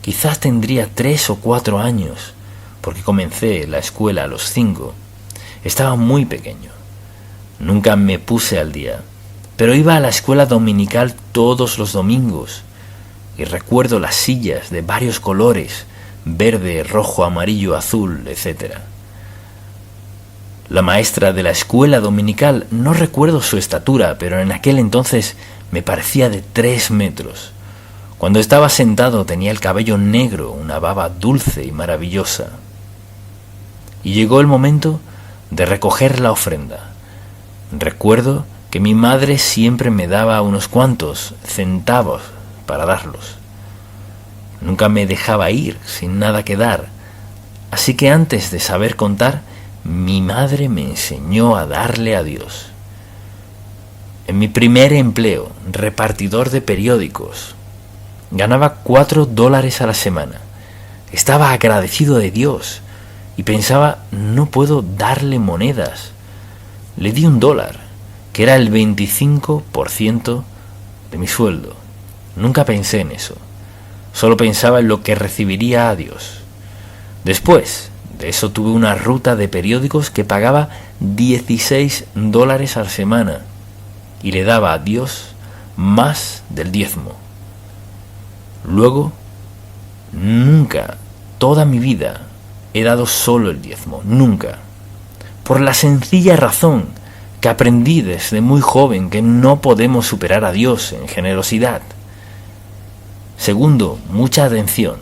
Quizás tendría 3 o 4 años, porque comencé la escuela a los 5. Estaba muy pequeño. Nunca me puse al día, pero iba a la escuela dominical todos los domingos, y recuerdo las sillas de varios colores, verde, rojo, amarillo, azul, etc. La maestra de la escuela dominical, no recuerdo su estatura, pero en aquel entonces me parecía de 3 metros. Cuando estaba sentado tenía el cabello negro, una baba dulce y maravillosa. Y llegó el momento de recoger la ofrenda. Recuerdo que mi madre siempre me daba unos cuantos centavos para darlos. Nunca me dejaba ir sin nada que dar, así que antes de saber contar, mi madre me enseñó a darle a Dios. En mi primer empleo, repartidor de periódicos, ganaba $4 a la semana. Estaba agradecido de Dios y pensaba, no puedo darle monedas. Le di $1, que era el 25% de mi sueldo. Nunca pensé en eso. Solo pensaba en lo que recibiría a Dios. Después de eso tuve una ruta de periódicos que pagaba $16 a la semana y le daba a Dios más del diezmo. Luego, nunca, toda mi vida, he dado solo el diezmo, nunca. Por la sencilla razón que aprendí desde muy joven que no podemos superar a Dios en generosidad. Segundo, mucha atención.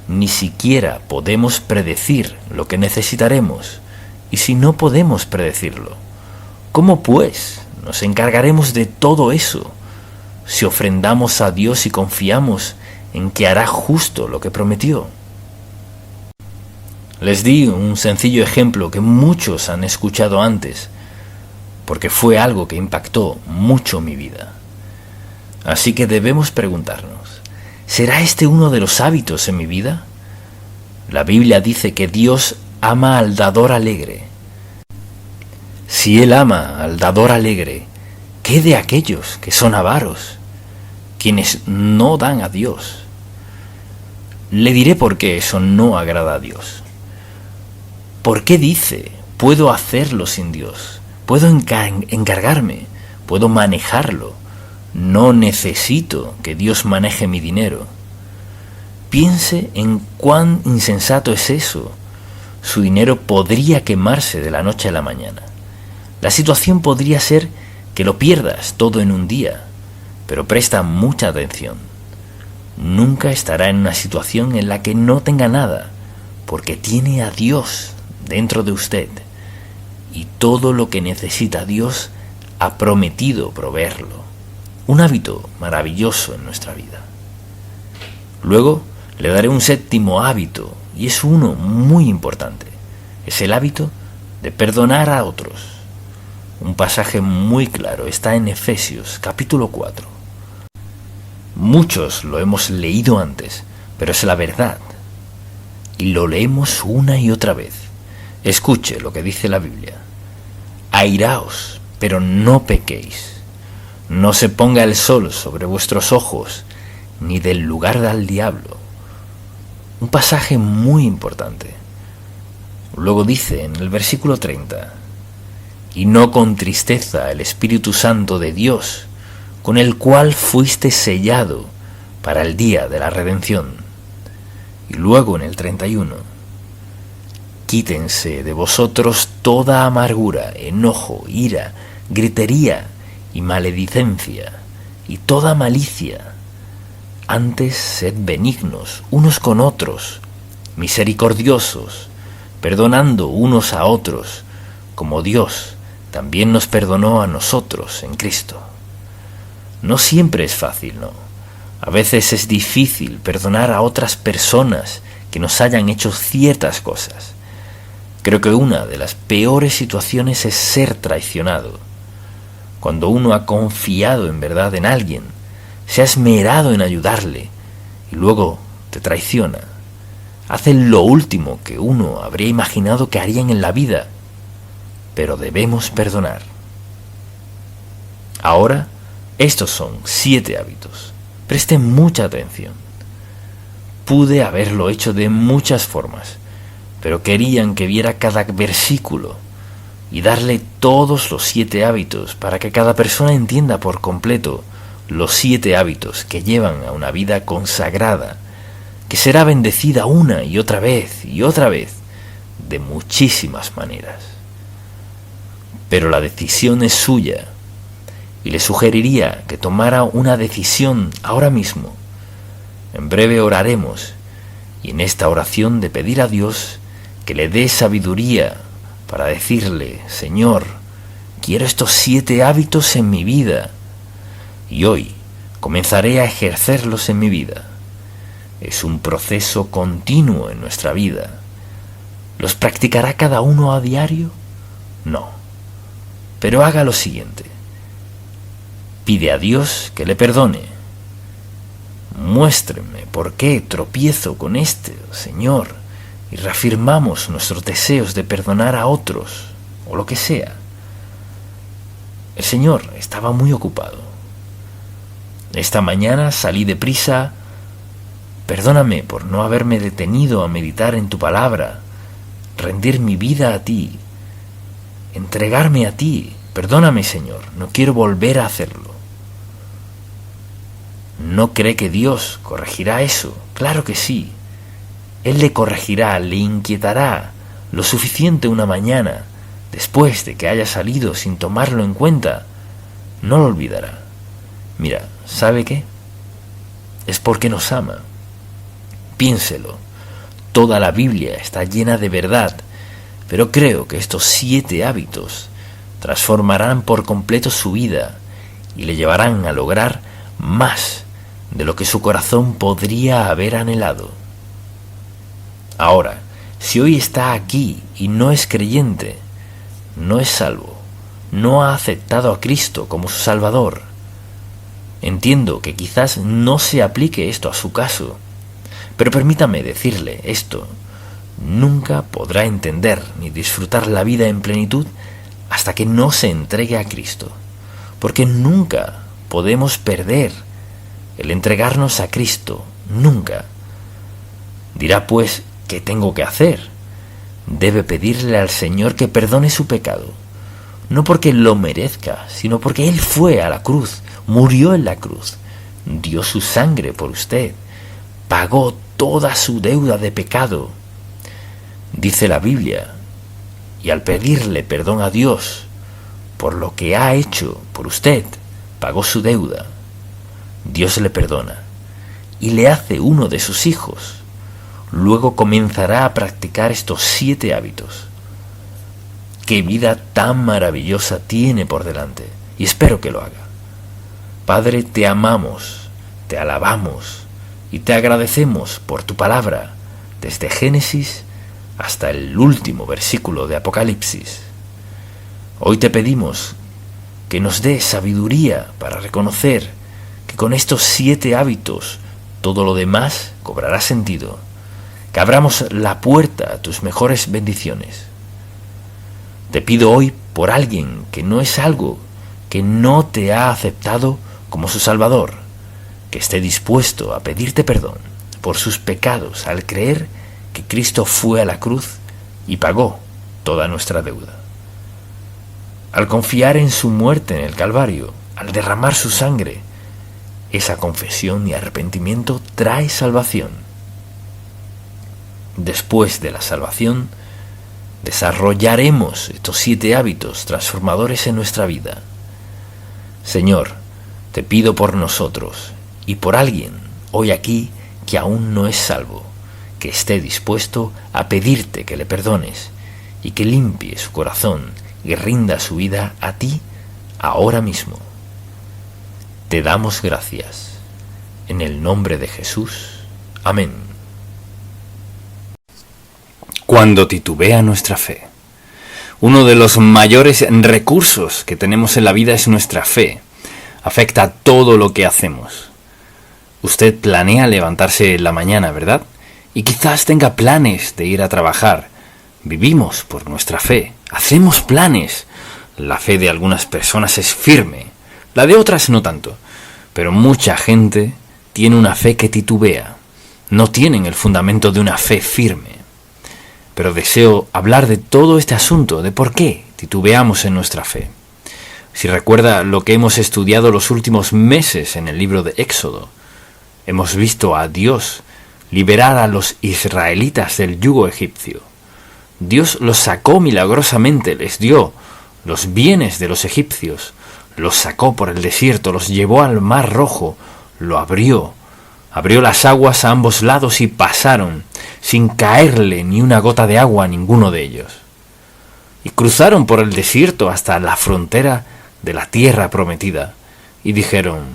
Ni siquiera podemos predecir lo que necesitaremos. Y si no podemos predecirlo, ¿cómo pues nos encargaremos de todo eso si ofrendamos a Dios y confiamos en que hará justo lo que prometió? Les di un sencillo ejemplo que muchos han escuchado antes, porque fue algo que impactó mucho mi vida. Así que debemos preguntarnos, ¿será este uno de los hábitos en mi vida? La Biblia dice que Dios ama al dador alegre. Si Él ama al dador alegre, ¿qué de aquellos que son avaros, quienes no dan a Dios? Le diré por qué eso no agrada a Dios. ¿Por qué dice, puedo hacerlo sin Dios? Puedo encargarme, puedo manejarlo. No necesito que Dios maneje mi dinero. Piense en cuán insensato es eso. Su dinero podría quemarse de la noche a la mañana. La situación podría ser que lo pierdas todo en un día, pero presta mucha atención. Nunca estará en una situación en la que no tenga nada, porque tiene a Dios dentro de usted y todo lo que necesita Dios ha prometido proveerlo. Un hábito maravilloso en nuestra vida. Luego le daré un séptimo hábito, y es uno muy importante. Es el hábito de perdonar a otros. Un pasaje muy claro está en Efesios capítulo 4. Muchos lo hemos leído antes, pero es la verdad. Y lo leemos una y otra vez. Escuche lo que dice la Biblia. Airaos, pero no pequéis. No se ponga el sol sobre vuestros ojos, ni del lugar al diablo. Un pasaje muy importante. Luego dice en el versículo 30, y no con tristeza el Espíritu Santo de Dios, con el cual fuiste sellado para el día de la redención. Y luego en el 31, quítense de vosotros toda amargura, enojo, ira, gritería y maledicencia, y toda malicia. Antes sed benignos unos con otros, misericordiosos, perdonando unos a otros, como Dios también nos perdonó a nosotros en Cristo. No siempre es fácil, ¿no? A veces es difícil perdonar a otras personas que nos hayan hecho ciertas cosas. Creo que una de las peores situaciones es ser traicionado. Cuando uno ha confiado en verdad en alguien, se ha esmerado en ayudarle y luego te traiciona. Hacen lo último que uno habría imaginado que harían en la vida, pero debemos perdonar. Ahora, estos son 7 hábitos. Presten mucha atención. Pude haberlo hecho de muchas formas, pero querían que viera cada versículo y darle todos los 7 hábitos para que cada persona entienda por completo los 7 hábitos que llevan a una vida consagrada, que será bendecida una y otra vez, de muchísimas maneras. Pero la decisión es suya, y le sugeriría que tomara una decisión ahora mismo. En breve oraremos, y en esta oración de pedir a Dios que le dé sabiduría para decirle, Señor, quiero estos 7 hábitos en mi vida, y hoy comenzaré a ejercerlos en mi vida. Es un proceso continuo en nuestra vida. ¿Los practicará cada uno a diario? No. Pero haga lo siguiente. Pide a Dios que le perdone. Muéstreme por qué tropiezo con Señor, y reafirmamos nuestros deseos de perdonar a otros, o lo que sea. El Señor estaba muy ocupado. Esta mañana salí deprisa. Perdóname por no haberme detenido a meditar en tu palabra, rendir mi vida a ti, entregarme a ti. Perdóname, Señor, no quiero volver a hacerlo. ¿No cree que Dios corregirá eso? Claro que sí. Él le corregirá, le inquietará lo suficiente una mañana, después de que haya salido sin tomarlo en cuenta. No lo olvidará. Mira, ¿sabe qué? Es porque nos ama. Piénselo. Toda la Biblia está llena de verdad, pero creo que estos 7 hábitos transformarán por completo su vida y le llevarán a lograr más de lo que su corazón podría haber anhelado. Ahora, si hoy está aquí y no es creyente, no es salvo, no ha aceptado a Cristo como su Salvador, entiendo que quizás no se aplique esto a su caso, pero permítame decirle esto: nunca podrá entender ni disfrutar la vida en plenitud hasta que no se entregue a Cristo, porque nunca podemos perder el entregarnos a Cristo, nunca. Dirá pues, ¿qué tengo que hacer? Debe pedirle al Señor que perdone su pecado, no porque lo merezca, sino porque Él fue a la cruz, murió en la cruz, dio su sangre por usted, pagó toda su deuda de pecado. Dice la Biblia, y al pedirle perdón a Dios por lo que ha hecho por usted, pagó su deuda. Dios le perdona y le hace uno de sus hijos. luego comenzará a practicar estos 7 hábitos. ¡Qué vida tan maravillosa tiene por delante! Y espero que lo haga. Padre, te amamos, te alabamos y te agradecemos por tu palabra, desde Génesis hasta el último versículo de Apocalipsis. Hoy te pedimos que nos dé sabiduría para reconocer que con estos 7 hábitos todo lo demás cobrará sentido, que abramos la puerta a tus mejores bendiciones. Te pido hoy por alguien que no es algo, que no te ha aceptado como su Salvador, que esté dispuesto a pedirte perdón por sus pecados al creer que Cristo fue a la cruz y pagó toda nuestra deuda. Al confiar en su muerte en el Calvario, al derramar su sangre, esa confesión y arrepentimiento trae salvación. Después de la salvación, desarrollaremos estos 7 hábitos transformadores en nuestra vida. Señor, te pido por nosotros y por alguien hoy aquí que aún no es salvo, que esté dispuesto a pedirte que le perdones y que limpie su corazón y rinda su vida a ti ahora mismo. Te damos gracias. En el nombre de Jesús. Amén. Cuando titubea nuestra fe. Uno de los mayores recursos que tenemos en la vida es nuestra fe. Afecta a todo lo que hacemos. Usted planea levantarse en la mañana, ¿verdad? Y quizás tenga planes de ir a trabajar. Vivimos por nuestra fe. Hacemos planes. La fe de algunas personas es firme. La de otras no tanto. Pero mucha gente tiene una fe que titubea. No tienen el fundamento de una fe firme. Pero deseo hablar de todo este asunto, de por qué titubeamos en nuestra fe. Si recuerda lo que hemos estudiado los últimos meses en el libro de Éxodo, hemos visto a Dios liberar a los israelitas del yugo egipcio. Dios los sacó milagrosamente, les dio los bienes de los egipcios, los sacó por el desierto, los llevó al Mar Rojo, lo abrió las aguas a ambos lados y pasaron, sin caerle ni una gota de agua a ninguno de ellos. Y cruzaron por el desierto hasta la frontera de la tierra prometida, y dijeron,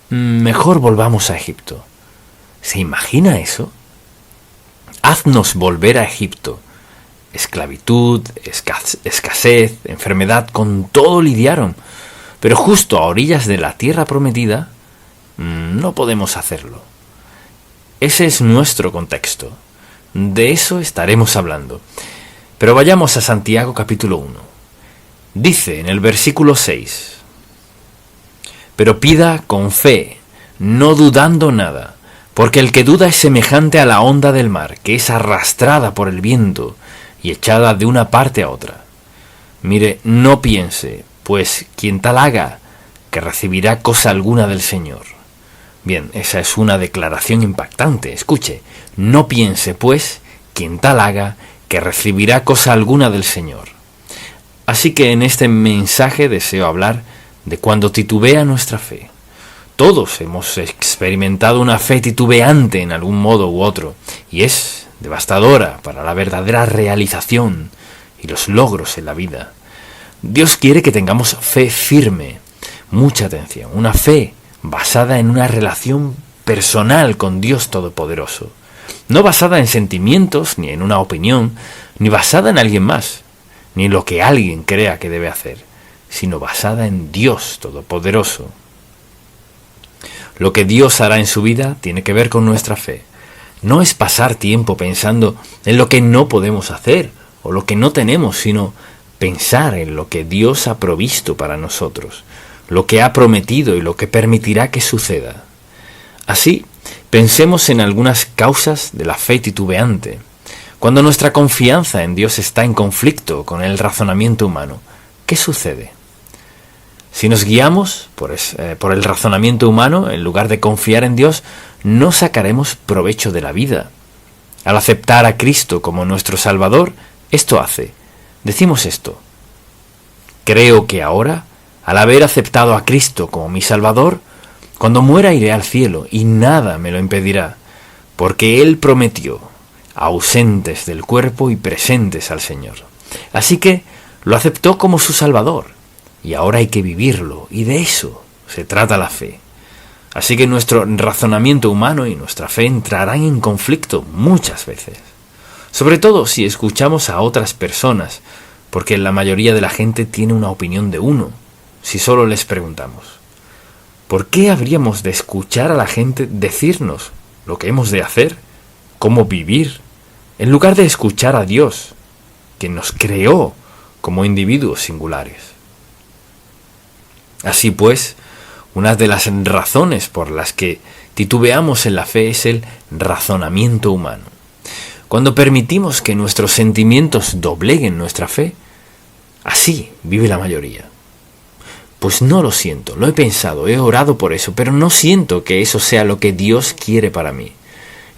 mejor volvamos a Egipto. ¿Se imagina eso? Haznos volver a Egipto. Esclavitud, escasez, enfermedad, con todo lidiaron, pero justo a orillas de la tierra prometida, no podemos hacerlo. Ese es nuestro contexto. De eso estaremos hablando. Pero vayamos a Santiago capítulo 1. Dice en el versículo 6, pero pida con fe, no dudando nada, porque el que duda es semejante a la onda del mar, que es arrastrada por el viento y echada de una parte a otra. Mire, no piense, pues quien tal haga, que recibirá cosa alguna del Señor. Bien, esa es una declaración impactante. Escuche, no piense, pues, quien tal haga, que recibirá cosa alguna del Señor. Así que en este mensaje deseo hablar de cuando titubea nuestra fe. Todos hemos experimentado una fe titubeante en algún modo u otro, y es devastadora para la verdadera realización y los logros en la vida. Dios quiere que tengamos fe firme, mucha atención, una fe basada en una relación personal con Dios Todopoderoso, no basada en sentimientos, ni en una opinión, ni basada en alguien más, ni en lo que alguien crea que debe hacer, sino basada en Dios Todopoderoso. Lo que Dios hará en su vida tiene que ver con nuestra fe. No es pasar tiempo pensando en lo que no podemos hacer o lo que no tenemos, sino pensar en lo que Dios ha provisto para nosotros, lo que ha prometido y lo que permitirá que suceda. Así, pensemos en algunas causas de la fe titubeante. Cuando nuestra confianza en Dios está en conflicto con el razonamiento humano, ¿qué sucede? Si nos guiamos por el razonamiento humano, en lugar de confiar en Dios, no sacaremos provecho de la vida. Al aceptar a Cristo como nuestro Salvador, esto hace. Decimos esto: creo que ahora, al haber aceptado a Cristo como mi Salvador, cuando muera iré al cielo y nada me lo impedirá, porque Él prometió, ausentes del cuerpo y presentes al Señor. Así que lo aceptó como su Salvador, y ahora hay que vivirlo, y de eso se trata la fe. Así que nuestro razonamiento humano y nuestra fe entrarán en conflicto muchas veces, sobre todo si escuchamos a otras personas, porque la mayoría de la gente tiene una opinión de uno, si solo les preguntamos. ¿Por qué habríamos de escuchar a la gente decirnos lo que hemos de hacer, cómo vivir, en lugar de escuchar a Dios, que nos creó como individuos singulares? Así pues, una de las razones por las que titubeamos en la fe es el razonamiento humano. Cuando permitimos que nuestros sentimientos dobleguen nuestra fe, así vive la mayoría. Pues no lo siento, lo he pensado, he orado por eso, pero no siento que eso sea lo que Dios quiere para mí.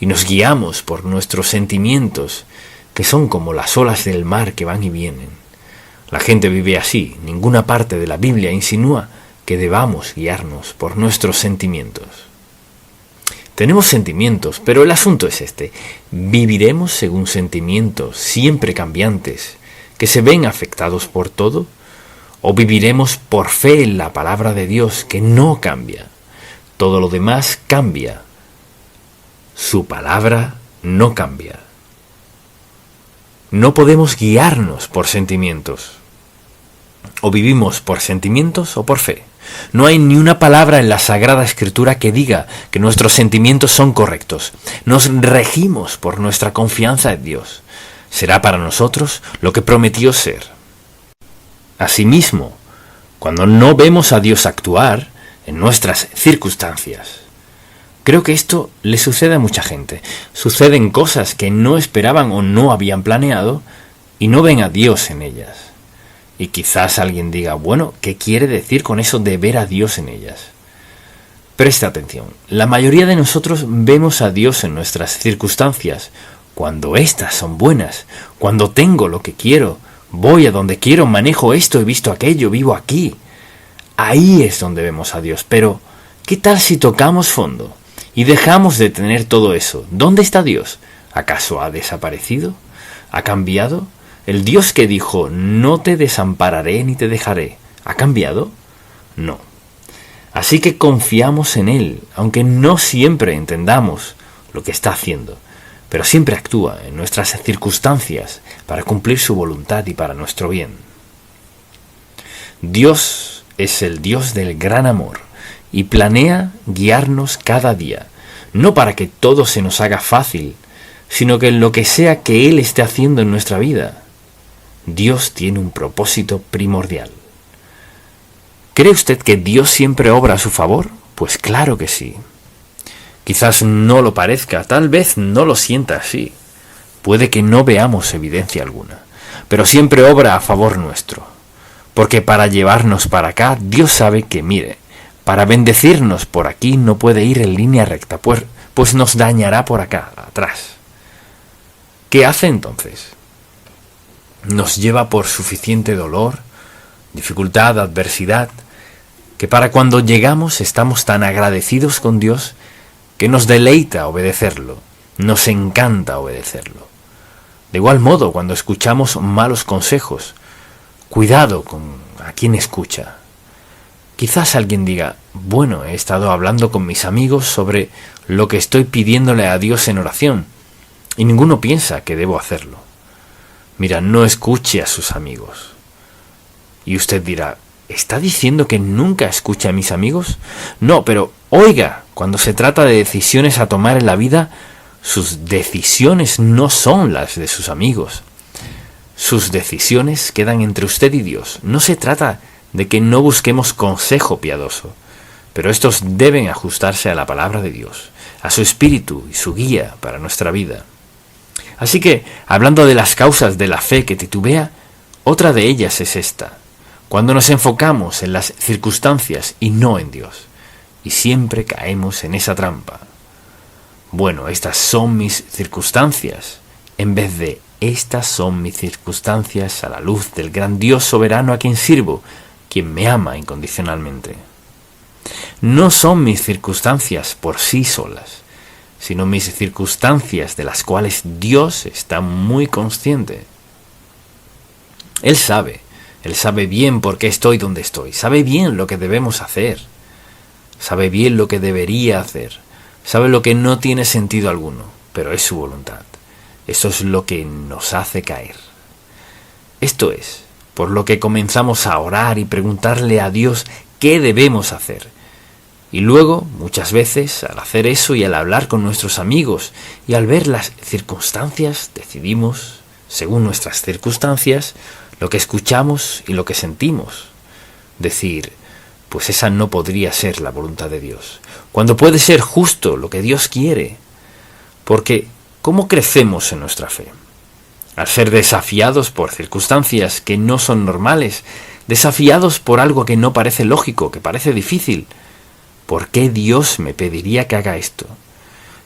Y nos guiamos por nuestros sentimientos, que son como las olas del mar que van y vienen. La gente vive así, ninguna parte de la Biblia insinúa que debamos guiarnos por nuestros sentimientos. Tenemos sentimientos, pero el asunto es este: ¿viviremos según sentimientos siempre cambiantes, que se ven afectados por todo? ¿O viviremos por fe en la palabra de Dios, que no cambia? Todo lo demás cambia. Su palabra no cambia. No podemos guiarnos por sentimientos. O vivimos por sentimientos o por fe. No hay ni una palabra en la Sagrada Escritura que diga que nuestros sentimientos son correctos. Nos regimos por nuestra confianza en Dios. Será para nosotros lo que prometió ser. Asimismo, cuando no vemos a Dios actuar en nuestras circunstancias, creo que esto le sucede a mucha gente. Suceden cosas que no esperaban o no habían planeado y no ven a Dios en ellas. Y quizás alguien diga, bueno, ¿qué quiere decir con eso de ver a Dios en ellas? Presta atención, la mayoría de nosotros vemos a Dios en nuestras circunstancias, cuando éstas son buenas, cuando tengo lo que quiero, voy a donde quiero, manejo esto, he visto aquello, vivo aquí. Ahí es donde vemos a Dios. Pero, ¿qué tal si tocamos fondo y dejamos de tener todo eso? ¿Dónde está Dios? ¿Acaso ha desaparecido? ¿Ha cambiado? ¿El Dios que dijo, no te desampararé ni te dejaré, ha cambiado? No. Así que confiamos en Él, aunque no siempre entendamos lo que está haciendo, pero siempre actúa en nuestras circunstancias para cumplir su voluntad y para nuestro bien. Dios es el Dios del gran amor y planea guiarnos cada día, no para que todo se nos haga fácil, sino que en lo que sea que Él esté haciendo en nuestra vida, Dios tiene un propósito primordial. ¿Cree usted que Dios siempre obra a su favor? Pues claro que sí. Quizás no lo parezca, tal vez no lo sienta así. Puede que no veamos evidencia alguna, pero siempre obra a favor nuestro. Porque para llevarnos para acá, Dios sabe que, mire, para bendecirnos por aquí no puede ir en línea recta, pues nos dañará por acá, atrás. ¿Qué hace entonces? Nos lleva por suficiente dolor, dificultad, adversidad, que para cuando llegamos estamos tan agradecidos con Dios que nos deleita obedecerlo, nos encanta obedecerlo. De igual modo, cuando escuchamos malos consejos, cuidado con a quién escucha. Quizás alguien diga, bueno, he estado hablando con mis amigos sobre lo que estoy pidiéndole a Dios en oración, y ninguno piensa que debo hacerlo. Mira, no escuche a sus amigos. Y usted dirá, ¿está diciendo que nunca escuche a mis amigos? No, pero oiga, cuando se trata de decisiones a tomar en la vida, sus decisiones no son las de sus amigos. Sus decisiones quedan entre usted y Dios. No se trata de que no busquemos consejo piadoso, pero estos deben ajustarse a la palabra de Dios, a su espíritu y su guía para nuestra vida. Así que, hablando de las causas de la fe que titubea, otra de ellas es esta: cuando nos enfocamos en las circunstancias y no en Dios, y siempre caemos en esa trampa. Bueno, estas son mis circunstancias, en vez de estas son mis circunstancias a la luz del gran Dios soberano a quien sirvo, quien me ama incondicionalmente. No son mis circunstancias por sí solas, sino mis circunstancias de las cuales Dios está muy consciente. Él sabe bien por qué estoy donde estoy, sabe bien lo que debemos hacer, sabe bien lo que debería hacer, sabe lo que no tiene sentido alguno, pero es su voluntad. Eso es lo que nos hace caer. Esto es por lo que comenzamos a orar y preguntarle a Dios qué debemos hacer. Y luego, muchas veces, al hacer eso y al hablar con nuestros amigos y al ver las circunstancias, decidimos, según nuestras circunstancias, lo que escuchamos y lo que sentimos. Decir, pues esa no podría ser la voluntad de Dios, cuando puede ser justo lo que Dios quiere. Porque, ¿cómo crecemos en nuestra fe? Al ser desafiados por circunstancias que no son normales, desafiados por algo que no parece lógico, que parece difícil. ¿Por qué Dios me pediría que haga esto?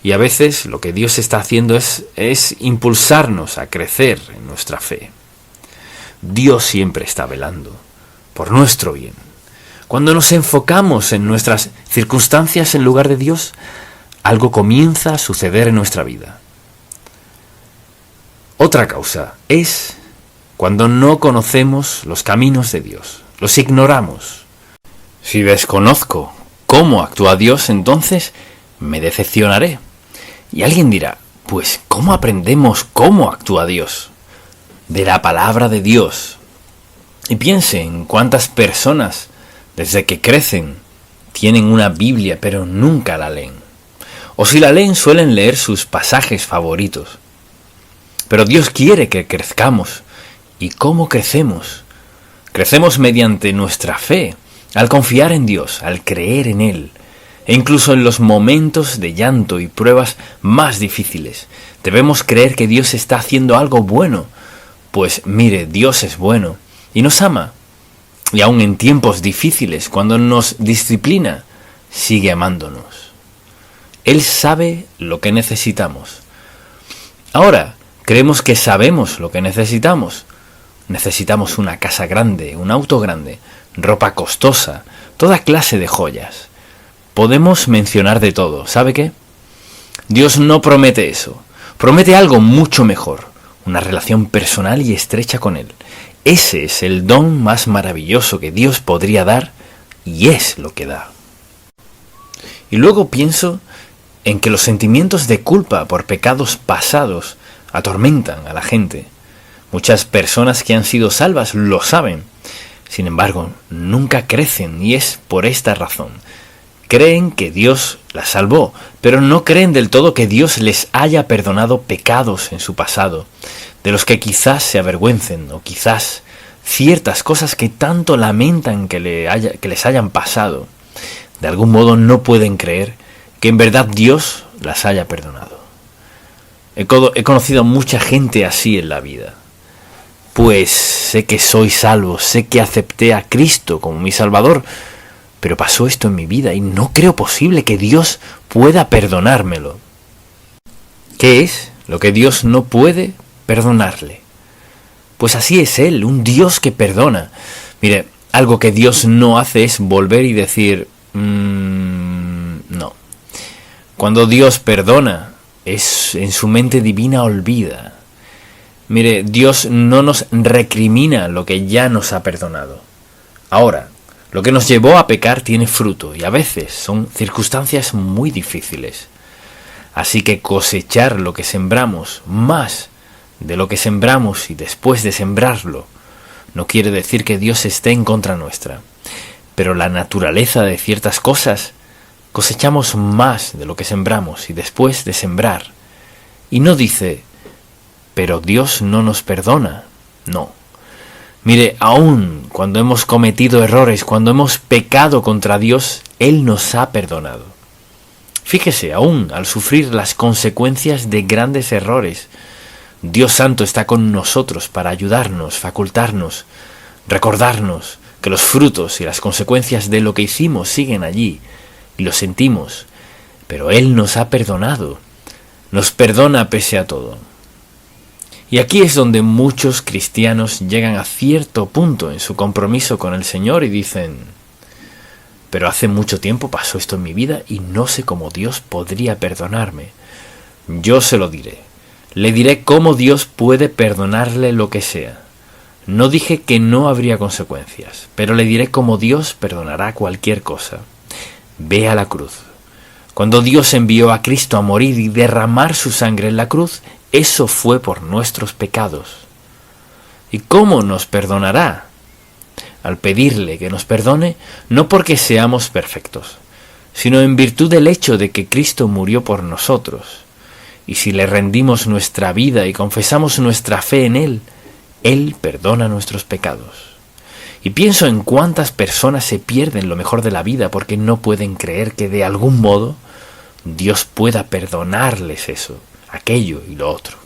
Y a veces lo que Dios está haciendo es impulsarnos a crecer en nuestra fe. Dios siempre está velando por nuestro bien. Cuando nos enfocamos en nuestras circunstancias en lugar de Dios, algo comienza a suceder en nuestra vida. Otra causa es cuando no conocemos los caminos de Dios, los ignoramos. Si desconozco cómo actúa Dios, entonces me decepcionaré. Y alguien dirá, pues ¿cómo aprendemos cómo actúa Dios? De la palabra de Dios. Y piense en cuántas personas, desde que crecen, tienen una Biblia pero nunca la leen. O si la leen, suelen leer sus pasajes favoritos. Pero Dios quiere que crezcamos. ¿Y cómo crecemos? Crecemos mediante nuestra fe, al confiar en Dios, al creer en Él. E incluso en los momentos de llanto y pruebas más difíciles, debemos creer que Dios está haciendo algo bueno. Pues mire, Dios es bueno y nos ama. Y aun en tiempos difíciles, cuando nos disciplina, sigue amándonos. Él sabe lo que necesitamos. Ahora, creemos que sabemos lo que necesitamos. Necesitamos una casa grande, un auto grande, ropa costosa, toda clase de joyas. Podemos mencionar de todo, ¿sabe qué? Dios no promete eso. Promete algo mucho mejor, una relación personal y estrecha con Él. Ese es el don más maravilloso que Dios podría dar y es lo que da. Y luego pienso en que los sentimientos de culpa por pecados pasados atormentan a la gente. Muchas personas que han sido salvas lo saben. Sin embargo, nunca crecen y es por esta razón. Creen que Dios las salvó, pero no creen del todo que Dios les haya perdonado pecados en su pasado, de los que quizás se avergüencen o quizás ciertas cosas que tanto lamentan que les hayan pasado. De algún modo no pueden creer que en verdad Dios las haya perdonado. He conocido a mucha gente así en la vida. Pues sé que soy salvo, sé que acepté a Cristo como mi Salvador, pero pasó esto en mi vida y no creo posible que Dios pueda perdonármelo. ¿Qué es lo que Dios no puede perdonarle? Pues así es Él, un Dios que perdona. Mire, algo que Dios no hace es volver y decir, no. Cuando Dios perdona, es en su mente divina olvida. Mire, Dios no nos recrimina lo que ya nos ha perdonado. Ahora, lo que nos llevó a pecar tiene fruto y a veces son circunstancias muy difíciles. Así que cosechar lo que sembramos, más de lo que sembramos y después de sembrarlo, no quiere decir que Dios esté en contra nuestra. Pero la naturaleza de ciertas cosas, cosechamos más de lo que sembramos y después de sembrar. Y no dice, pero Dios no nos perdona. No. Mire, aún cuando hemos cometido errores, cuando hemos pecado contra Dios, Él nos ha perdonado. Fíjese, aún al sufrir las consecuencias de grandes errores, Dios Santo está con nosotros para ayudarnos, facultarnos, recordarnos que los frutos y las consecuencias de lo que hicimos siguen allí, y lo sentimos, pero Él nos ha perdonado, nos perdona pese a todo. Y aquí es donde muchos cristianos llegan a cierto punto en su compromiso con el Señor y dicen, pero hace mucho tiempo pasó esto en mi vida y no sé cómo Dios podría perdonarme. Yo se lo diré. Le diré cómo Dios puede perdonarle lo que sea. No dije que no habría consecuencias, pero le diré cómo Dios perdonará cualquier cosa. Ve a la cruz. Cuando Dios envió a Cristo a morir y derramar su sangre en la cruz, eso fue por nuestros pecados. ¿Y cómo nos perdonará? Al pedirle que nos perdone, no porque seamos perfectos, sino en virtud del hecho de que Cristo murió por nosotros. Y si le rendimos nuestra vida y confesamos nuestra fe en Él perdona nuestros pecados. Y pienso en cuántas personas se pierden lo mejor de la vida porque no pueden creer que de algún modo Dios pueda perdonarles eso, aquello y lo otro.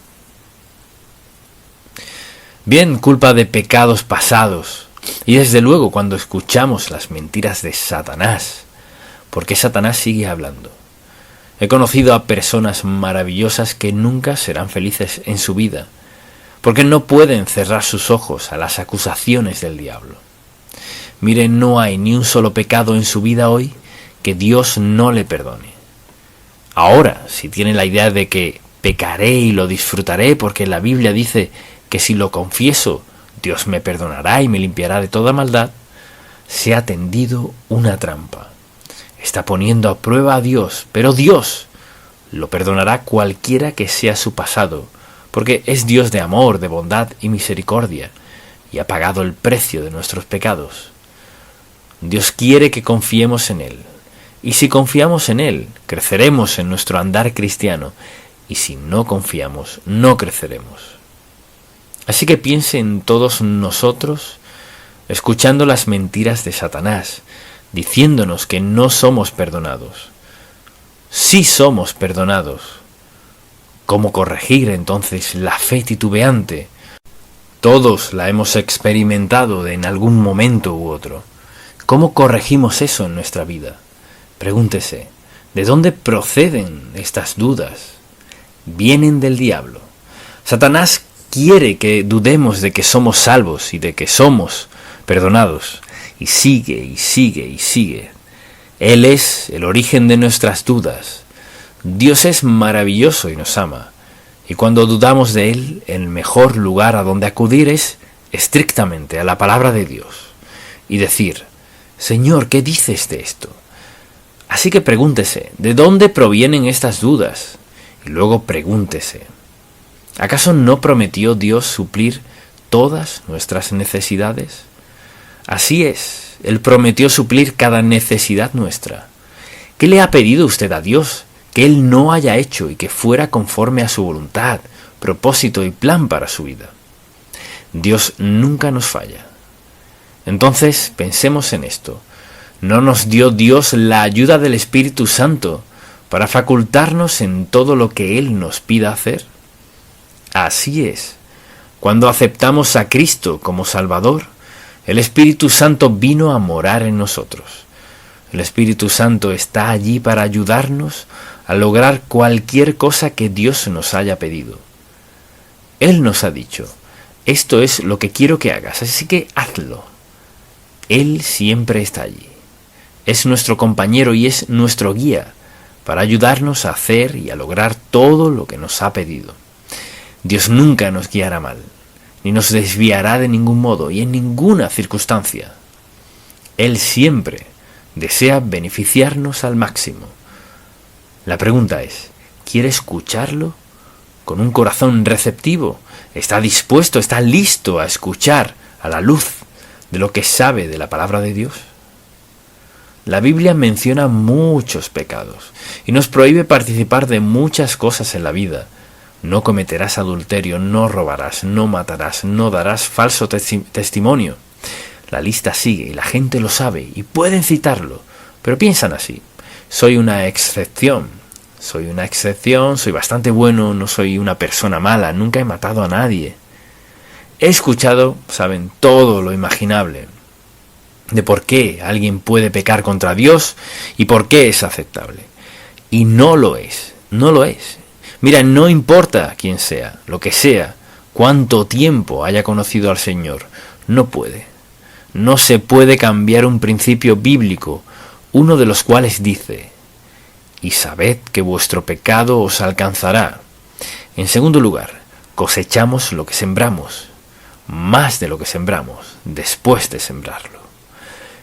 Bien, culpa de pecados pasados. Y desde luego cuando escuchamos las mentiras de Satanás, porque Satanás sigue hablando. He conocido a personas maravillosas que nunca serán felices en su vida, porque no pueden cerrar sus ojos a las acusaciones del diablo. Miren, no hay ni un solo pecado en su vida hoy que Dios no le perdone. Ahora, si tiene la idea de que pecaré y lo disfrutaré porque la Biblia dice que si lo confieso, Dios me perdonará y me limpiará de toda maldad, se ha tendido una trampa. Está poniendo a prueba a Dios, pero Dios lo perdonará cualquiera que sea su pasado, porque es Dios de amor, de bondad y misericordia, y ha pagado el precio de nuestros pecados. Dios quiere que confiemos en Él, y si confiamos en Él, creceremos en nuestro andar cristiano, y si no confiamos, no creceremos. Así que piense en todos nosotros, escuchando las mentiras de Satanás, diciéndonos que no somos perdonados. Sí somos perdonados. ¿Cómo corregir entonces la fe titubeante? Todos la hemos experimentado en algún momento u otro. ¿Cómo corregimos eso en nuestra vida? Pregúntese, ¿de dónde proceden estas dudas? Vienen del diablo. Satanás quiere que dudemos de que somos salvos y de que somos perdonados. Y sigue, y sigue, y sigue. Él es el origen de nuestras dudas. Dios es maravilloso y nos ama. Y cuando dudamos de Él, el mejor lugar a donde acudir es estrictamente a la palabra de Dios. Y decir, Señor, ¿qué dices de esto? Así que pregúntese, ¿de dónde provienen estas dudas? Y luego pregúntese, ¿acaso no prometió Dios suplir todas nuestras necesidades? Así es, Él prometió suplir cada necesidad nuestra. ¿Qué le ha pedido usted a Dios que Él no haya hecho y que fuera conforme a su voluntad, propósito y plan para su vida? Dios nunca nos falla. Entonces, pensemos en esto. ¿No nos dio Dios la ayuda del Espíritu Santo para facultarnos en todo lo que Él nos pida hacer? Así es. Cuando aceptamos a Cristo como Salvador, el Espíritu Santo vino a morar en nosotros. El Espíritu Santo está allí para ayudarnos a lograr cualquier cosa que Dios nos haya pedido. Él nos ha dicho, esto es lo que quiero que hagas, así que hazlo. Él siempre está allí. Es nuestro compañero y es nuestro guía para ayudarnos a hacer y a lograr todo lo que nos ha pedido. Dios nunca nos guiará mal, ni nos desviará de ningún modo y en ninguna circunstancia. Él siempre desea beneficiarnos al máximo. La pregunta es, ¿quiere escucharlo? ¿Con un corazón receptivo? ¿Está dispuesto, está listo a escuchar a la luz de lo que sabe de la palabra de Dios? La Biblia menciona muchos pecados y nos prohíbe participar de muchas cosas en la vida. No cometerás adulterio, no robarás, no matarás, no darás falso testimonio. La lista sigue y la gente lo sabe y pueden citarlo, pero piensan así. Soy una excepción, soy bastante bueno, no soy una persona mala, nunca he matado a nadie. He escuchado, saben, todo lo imaginable de por qué alguien puede pecar contra Dios y por qué es aceptable. Y no lo es, no lo es. Mira, no importa quién sea, lo que sea, cuánto tiempo haya conocido al Señor, no puede. No se puede cambiar un principio bíblico, uno de los cuales dice, y sabed que vuestro pecado os alcanzará. En segundo lugar, cosechamos lo que sembramos, más de lo que sembramos, después de sembrarlo.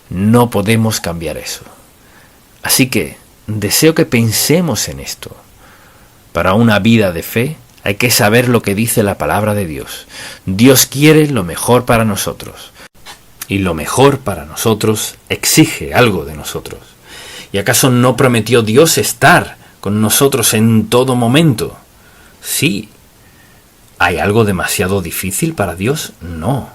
No podemos cambiar eso. Así que deseo que pensemos en esto. Para una vida de fe hay que saber lo que dice la palabra de Dios. Dios quiere lo mejor para nosotros. Y lo mejor para nosotros exige algo de nosotros. ¿Y acaso no prometió Dios estar con nosotros en todo momento? Sí. ¿Hay algo demasiado difícil para Dios? No.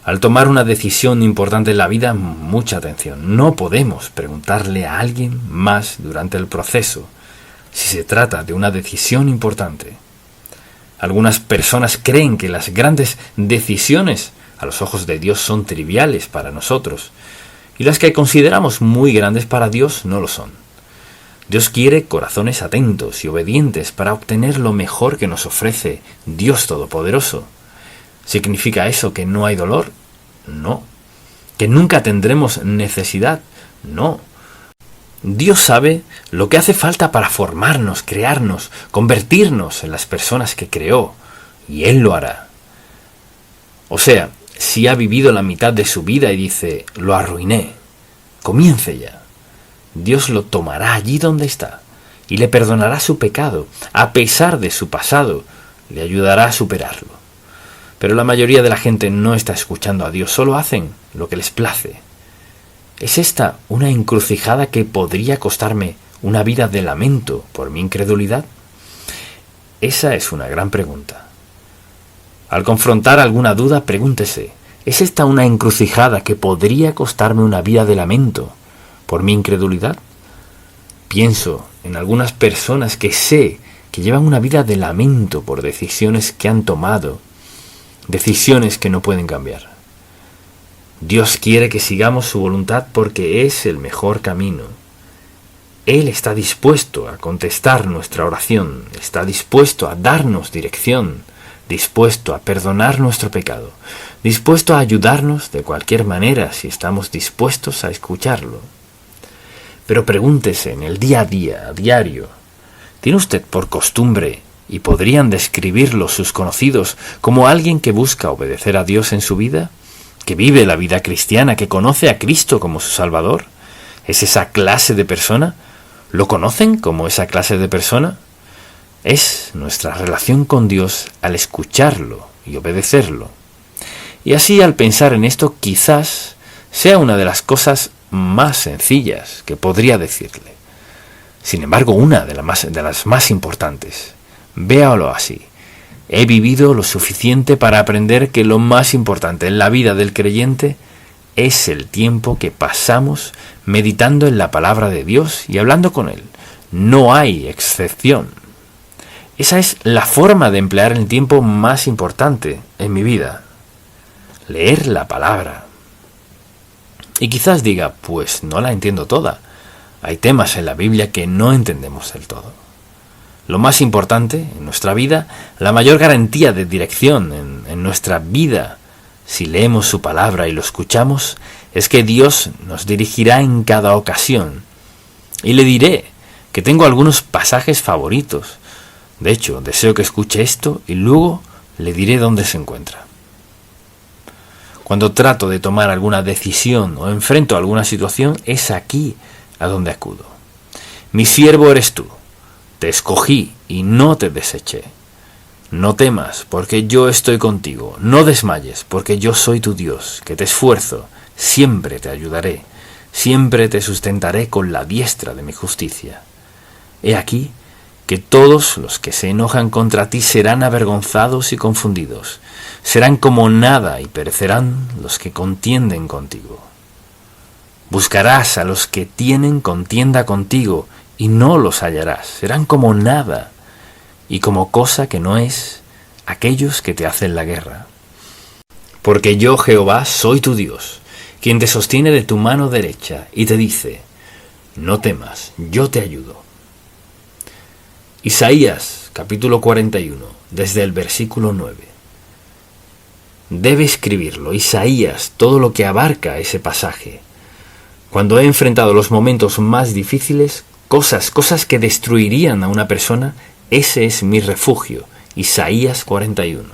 Al tomar una decisión importante en la vida, mucha atención. No podemos preguntarle a alguien más durante el proceso si se trata de una decisión importante. Algunas personas creen que las grandes decisiones a los ojos de Dios son triviales para nosotros, y las que consideramos muy grandes para Dios no lo son. Dios quiere corazones atentos y obedientes para obtener lo mejor que nos ofrece Dios Todopoderoso. ¿Significa eso que no hay dolor? No. ¿Que nunca tendremos necesidad? No. Dios sabe lo que hace falta para formarnos, crearnos, convertirnos en las personas que creó, y Él lo hará. O sea, si ha vivido la mitad de su vida y dice, lo arruiné, comience ya. Dios lo tomará allí donde está y le perdonará su pecado, a pesar de su pasado, le ayudará a superarlo. Pero la mayoría de la gente no está escuchando a Dios, solo hacen lo que les place. ¿Es esta una encrucijada que podría costarme una vida de lamento por mi incredulidad? Esa es una gran pregunta. Al confrontar alguna duda, pregúntese, ¿es esta una encrucijada que podría costarme una vida de lamento por mi incredulidad? Pienso en algunas personas que sé que llevan una vida de lamento por decisiones que han tomado, decisiones que no pueden cambiar. Dios quiere que sigamos su voluntad porque es el mejor camino. Él está dispuesto a contestar nuestra oración, está dispuesto a darnos dirección, dispuesto a perdonar nuestro pecado, dispuesto a ayudarnos de cualquier manera si estamos dispuestos a escucharlo. Pero pregúntese en el día a día, a diario, ¿tiene usted por costumbre, y podrían describirlo sus conocidos, como alguien que busca obedecer a Dios en su vida? ¿Que vive la vida cristiana, que conoce a Cristo como su Salvador? ¿Es esa clase de persona? ¿Lo conocen como esa clase de persona? Es nuestra relación con Dios al escucharlo y obedecerlo. Y así, al pensar en esto, quizás sea una de las cosas más sencillas que podría decirle. Sin embargo, una de las más importantes. Véalo así. He vivido lo suficiente para aprender que lo más importante en la vida del creyente es el tiempo que pasamos meditando en la palabra de Dios y hablando con Él. No hay excepción. Esa es la forma de emplear el tiempo más importante en mi vida. Leer la palabra. Y quizás diga, pues no la entiendo toda. Hay temas en la Biblia que no entendemos del todo. Lo más importante en nuestra vida, la mayor garantía de dirección en nuestra vida, si leemos su palabra y lo escuchamos, es que Dios nos dirigirá en cada ocasión. Y le diré que tengo algunos pasajes favoritos. De hecho, deseo que escuche esto y luego le diré dónde se encuentra. Cuando trato de tomar alguna decisión o enfrento alguna situación, es aquí a donde acudo. Mi siervo eres tú. Te escogí y no te deseché. No temas, porque yo estoy contigo. No desmayes, porque yo soy tu Dios, que te esfuerzo. Siempre te ayudaré. Siempre te sustentaré con la diestra de mi justicia. He aquí que todos los que se enojan contra ti serán avergonzados y confundidos. Serán como nada y perecerán los que contienden contigo. Buscarás a los que tienen contienda contigo y no los hallarás. Serán como nada y como cosa que no es aquellos que te hacen la guerra. Porque yo, Jehová, soy tu Dios, quien te sostiene de tu mano derecha y te dice, no temas, yo te ayudo. Isaías, capítulo 41, desde el versículo 9. Debe escribirlo, Isaías, todo lo que abarca ese pasaje. Cuando he enfrentado los momentos más difíciles, cosas que destruirían a una persona, ese es mi refugio. Isaías 41.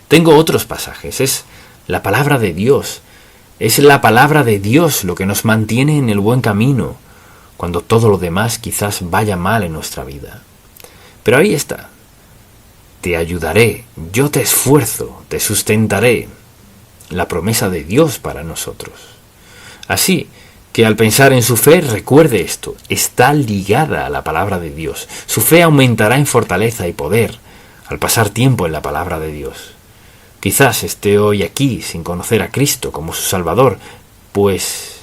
Tengo otros pasajes, es la palabra de Dios. Es la palabra de Dios lo que nos mantiene en el buen camino, cuando todo lo demás quizás vaya mal en nuestra vida. Pero ahí está. Te ayudaré, yo te esfuerzo, te sustentaré. La promesa de Dios para nosotros. Así que al pensar en su fe, recuerde esto, está ligada a la palabra de Dios. Su fe aumentará en fortaleza y poder al pasar tiempo en la palabra de Dios. Quizás esté hoy aquí sin conocer a Cristo como su Salvador, pues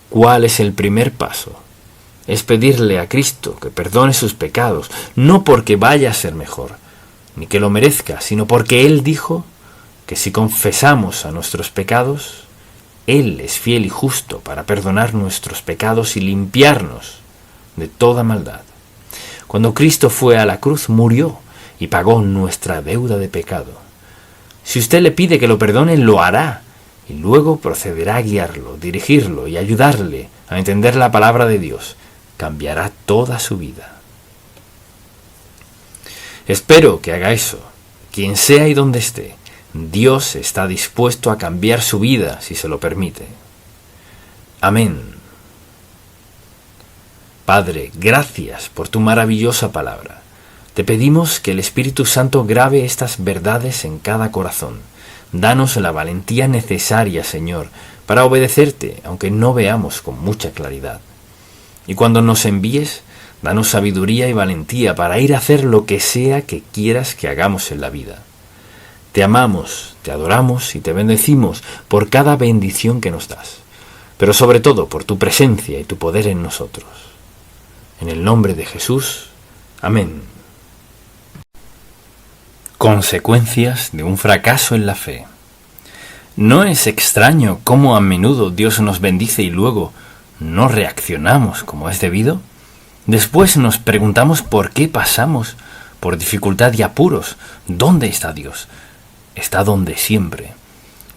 ¿cuál es el primer paso? Es pedirle a Cristo que perdone sus pecados, no porque vaya a ser mejor, ni que lo merezca, sino porque Él dijo que si confesamos a nuestros pecados, Él es fiel y justo para perdonar nuestros pecados y limpiarnos de toda maldad. Cuando Cristo fue a la cruz, murió y pagó nuestra deuda de pecado. Si usted le pide que lo perdone, lo hará, y luego procederá a guiarlo, dirigirlo y ayudarle a entender la palabra de Dios. Cambiará toda su vida. Espero que haga eso. Quien sea y donde esté, Dios está dispuesto a cambiar su vida si se lo permite. Amén. Padre, gracias por tu maravillosa palabra. Te pedimos que el Espíritu Santo grabe estas verdades en cada corazón. Danos la valentía necesaria, Señor, para obedecerte, aunque no veamos con mucha claridad. Y cuando nos envíes, danos sabiduría y valentía para ir a hacer lo que sea que quieras que hagamos en la vida. Te amamos, te adoramos y te bendecimos por cada bendición que nos das, pero sobre todo por tu presencia y tu poder en nosotros. En el nombre de Jesús. Amén. Consecuencias de un fracaso en la fe. ¿No es extraño cómo a menudo Dios nos bendice y luego no reaccionamos como es debido? Después nos preguntamos por qué pasamos por dificultad y apuros. ¿Dónde está Dios? Está donde siempre,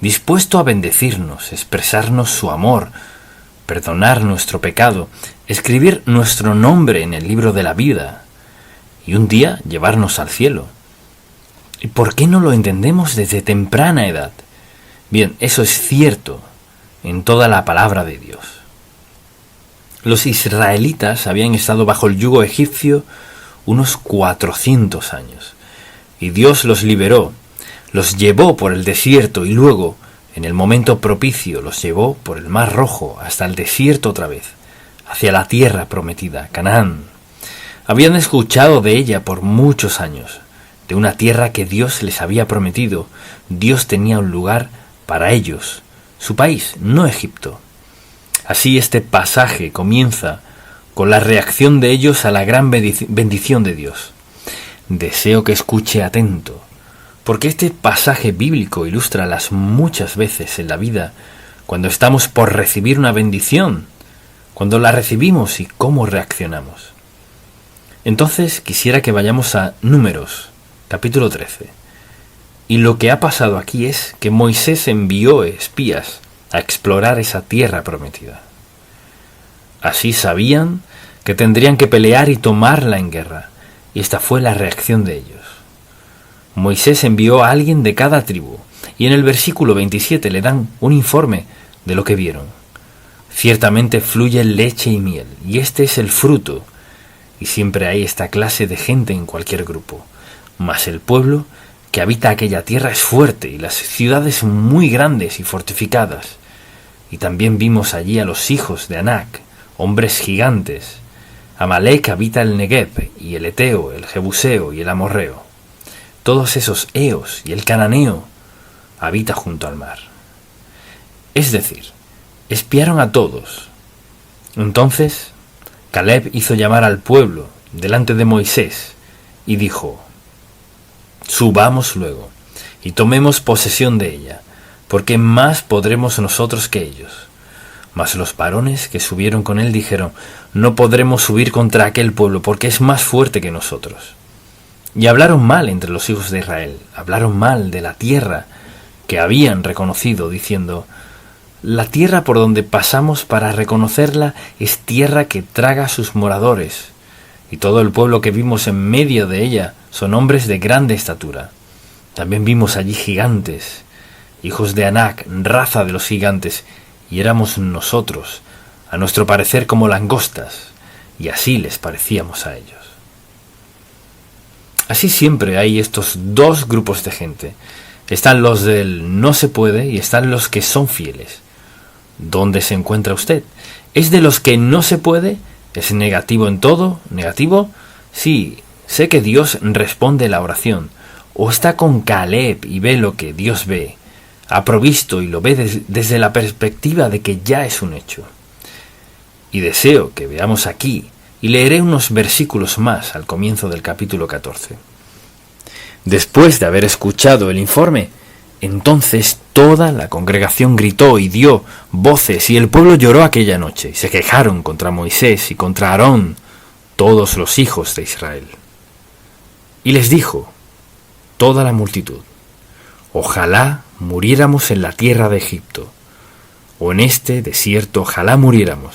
dispuesto a bendecirnos, expresarnos su amor, perdonar nuestro pecado, escribir nuestro nombre en el libro de la vida y un día llevarnos al cielo. ¿Y por qué no lo entendemos desde temprana edad? Bien, eso es cierto en toda la palabra de Dios. Los israelitas habían estado bajo el yugo egipcio unos 400 años y Dios los liberó, los llevó por el desierto y luego, en el momento propicio, los llevó por el Mar Rojo hasta el desierto otra vez, hacia la tierra prometida, Canaán. Habían escuchado de ella por muchos años, de una tierra que Dios les había prometido. Dios tenía un lugar para ellos, su país, no Egipto. Así este pasaje comienza con la reacción de ellos a la gran bendición de Dios. Deseo que escuche atento, porque este pasaje bíblico ilustra las muchas veces en la vida cuando estamos por recibir una bendición, cuando la recibimos y cómo reaccionamos. Entonces quisiera que vayamos a Números, capítulo 13. Y lo que ha pasado aquí es que Moisés envió espías a explorar esa tierra prometida. Así sabían que tendrían que pelear y tomarla en guerra, y esta fue la reacción de ellos. Moisés envió a alguien de cada tribu, y en el versículo 27 le dan un informe de lo que vieron. Ciertamente fluye leche y miel, y este es el fruto, y siempre hay esta clase de gente en cualquier grupo. Mas el pueblo que habita aquella tierra es fuerte, y las ciudades muy grandes y fortificadas. Y también vimos allí a los hijos de Anac, hombres gigantes. Amalek habita el Negev, y el Eteo, el Jebuseo y el Amorreo. Todos esos eos y el cananeo habita junto al mar. Es decir, espiaron a todos. Entonces Caleb hizo llamar al pueblo delante de Moisés y dijo: subamos luego y tomemos posesión de ella, porque más podremos nosotros que ellos. Mas los varones que subieron con él dijeron: no podremos subir contra aquel pueblo, porque es más fuerte que nosotros. Y hablaron mal entre los hijos de Israel, hablaron mal de la tierra que habían reconocido, diciendo: La tierra por donde pasamos para reconocerla es tierra que traga a sus moradores, y todo el pueblo que vimos en medio de ella son hombres de grande estatura. También vimos allí gigantes, hijos de Anac, raza de los gigantes, y éramos nosotros, a nuestro parecer como langostas, y así les parecíamos a ellos. Así siempre hay estos dos grupos de gente. Están los del no se puede y están los que son fieles. ¿Dónde se encuentra usted? ¿Es de los que no se puede? ¿Es negativo en todo? ¿Negativo? Sí, sé que Dios responde la oración. ¿O está con Caleb y ve lo que Dios ve? Ha provisto y lo ve desde la perspectiva de que ya es un hecho. Y deseo que veamos aquí, y leeré unos versículos más al comienzo del capítulo 14. Después de haber escuchado el informe, entonces toda la congregación gritó y dio voces, y el pueblo lloró aquella noche, y se quejaron contra Moisés y contra Aarón, todos los hijos de Israel. Y les dijo toda la multitud: ojalá muriéramos en la tierra de Egipto, o en este desierto ojalá muriéramos.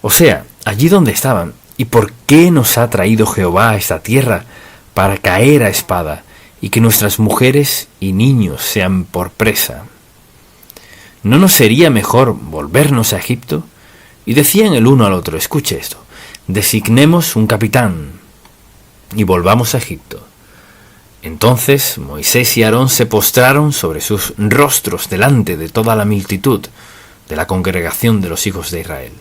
O sea, allí donde estaban. ¿Y por qué nos ha traído Jehová a esta tierra para caer a espada, y que nuestras mujeres y niños sean por presa? ¿No nos sería mejor volvernos a Egipto? Y decían el uno al otro: escuche esto, designemos un capitán y volvamos a Egipto. Entonces Moisés y Aarón se postraron sobre sus rostros delante de toda la multitud de la congregación de los hijos de Israel.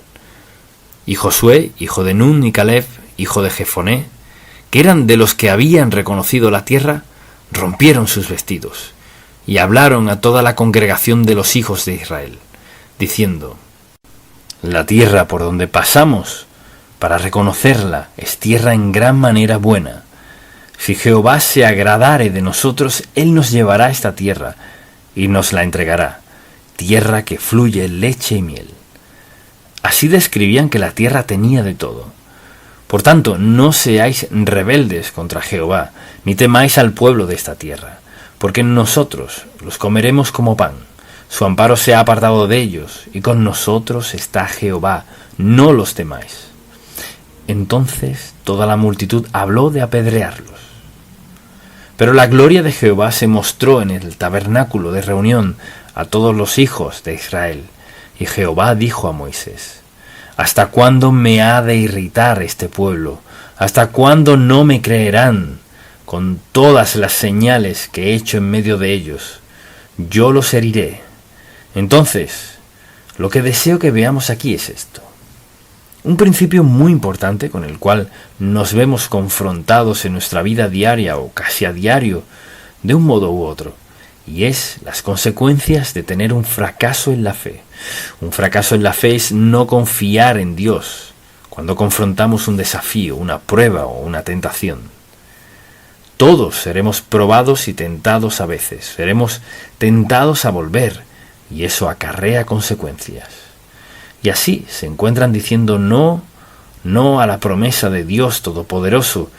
Y Josué, hijo de Nun, y Caleb, hijo de Jefoné, que eran de los que habían reconocido la tierra, rompieron sus vestidos y hablaron a toda la congregación de los hijos de Israel, diciendo: la tierra por donde pasamos para reconocerla es tierra en gran manera buena. Si Jehová se agradare de nosotros, él nos llevará a esta tierra y nos la entregará, tierra que fluye leche y miel. Así describían que la tierra tenía de todo. Por tanto, no seáis rebeldes contra Jehová, ni temáis al pueblo de esta tierra, porque nosotros los comeremos como pan. Su amparo se ha apartado de ellos, y con nosotros está Jehová, no los temáis. Entonces toda la multitud habló de apedrearlos. Pero la gloria de Jehová se mostró en el tabernáculo de reunión a todos los hijos de Israel. Y Jehová dijo a Moisés: ¿hasta cuándo me ha de irritar este pueblo? ¿Hasta cuándo no me creerán con todas las señales que he hecho en medio de ellos? Yo los heriré. Entonces, lo que deseo que veamos aquí es esto. Un principio muy importante con el cual nos vemos confrontados en nuestra vida diaria o casi a diario, de un modo u otro. Y es las consecuencias de tener un fracaso en la fe. Un fracaso en la fe es no confiar en Dios cuando confrontamos un desafío, una prueba o una tentación. Todos seremos probados y tentados a veces. Seremos tentados a volver, y eso acarrea consecuencias. Y así se encuentran diciendo no a la promesa de Dios Todopoderoso,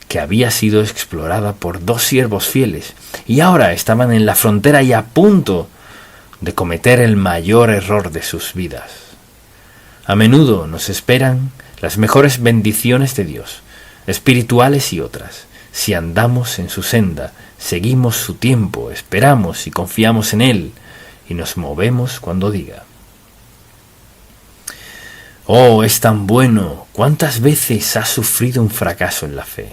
que había sido explorada por dos siervos fieles, y ahora estaban en la frontera y a punto de cometer el mayor error de sus vidas. A menudo nos esperan las mejores bendiciones de Dios, espirituales y otras, si andamos en su senda, seguimos su tiempo, esperamos y confiamos en Él, y nos movemos cuando diga. Oh, es tan bueno. ¿Cuántas veces has sufrido un fracaso en la fe?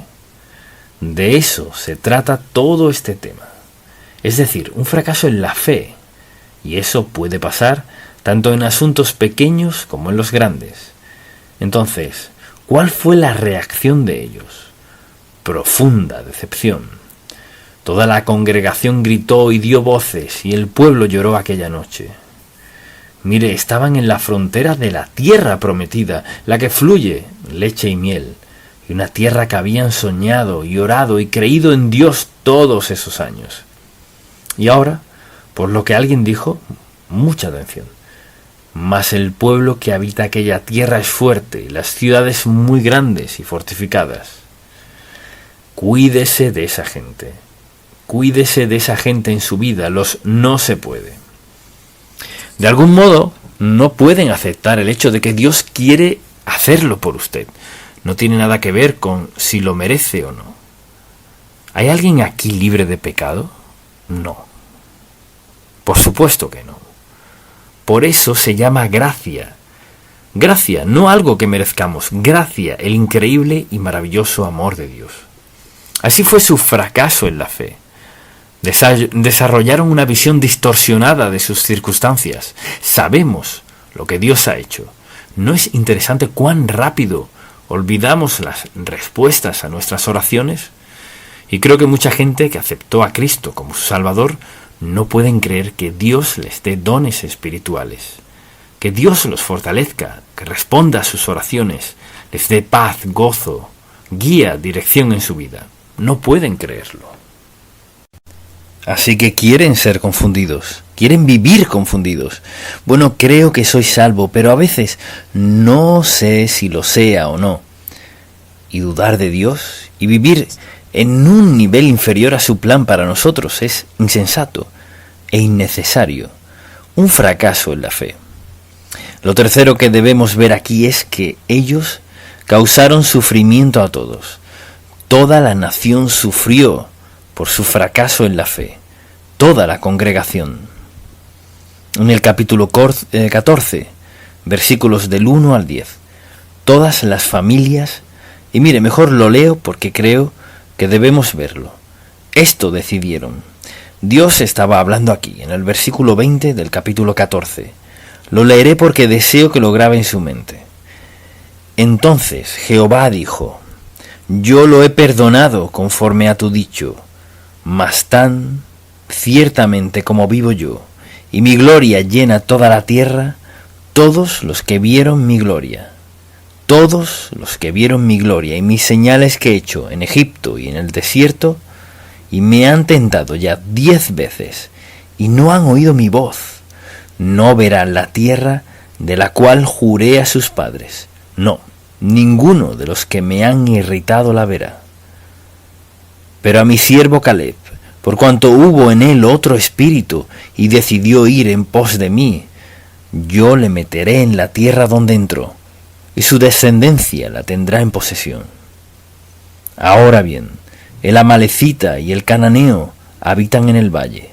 De eso se trata todo este tema. Es decir, un fracaso en la fe. Y eso puede pasar tanto en asuntos pequeños como en los grandes. Entonces, ¿cuál fue la reacción de ellos? Profunda decepción. Toda la congregación gritó y dio voces, y el pueblo lloró aquella noche. Mire, estaban en la frontera de la tierra prometida, la que fluye leche y miel, y una tierra que habían soñado y orado y creído en Dios todos esos años. Y ahora, por lo que alguien dijo, mucha atención, mas el pueblo que habita aquella tierra es fuerte, y las ciudades muy grandes y fortificadas. Cuídese de esa gente en su vida, los no se puede. De algún modo, no pueden aceptar el hecho de que Dios quiere hacerlo por usted. No tiene nada que ver con si lo merece o no. ¿Hay alguien aquí libre de pecado? No. Por supuesto que no. Por eso se llama gracia. Gracia, no algo que merezcamos. Gracia, el increíble y maravilloso amor de Dios. Así fue su fracaso en la fe. Desarrollaron una visión distorsionada de sus circunstancias. Sabemos lo que Dios ha hecho. ¿No es interesante cuán rápido olvidamos las respuestas a nuestras oraciones? Y creo que mucha gente que aceptó a Cristo como su Salvador no pueden creer que Dios les dé dones espirituales, que Dios los fortalezca, que responda a sus oraciones, les dé paz, gozo, guía, dirección en su vida. No pueden creerlo. Así que quieren ser confundidos, quieren vivir confundidos. Bueno, creo que soy salvo, pero a veces no sé si lo sea o no. Y dudar de Dios y vivir en un nivel inferior a su plan para nosotros es insensato e innecesario, un fracaso en la fe. Lo tercero que debemos ver aquí es que ellos causaron sufrimiento a todos. Toda la nación sufrió por su fracaso en la fe, toda la congregación. En el capítulo 14, versículos del 1 al 10, todas las familias, y mire, mejor lo leo porque creo que debemos verlo. Esto decidieron. Dios estaba hablando aquí, en el versículo 20 del capítulo 14. Lo leeré porque deseo que lo grabe en su mente. Entonces Jehová dijo: Yo lo he perdonado conforme a tu dicho, mas tan ciertamente como vivo yo, y mi gloria llena toda la tierra, todos los que vieron mi gloria, todos los que vieron mi gloria y mis señales que he hecho en Egipto y en el desierto, y me han tentado ya 10 veces, y no han oído mi voz, no verán la tierra de la cual juré a sus padres. No, ninguno de los que me han irritado la verá. Pero a mi siervo Caleb, por cuanto hubo en él otro espíritu, y decidió ir en pos de mí, yo le meteré en la tierra donde entró, y su descendencia la tendrá en posesión. Ahora bien, el amalecita y el cananeo habitan en el valle.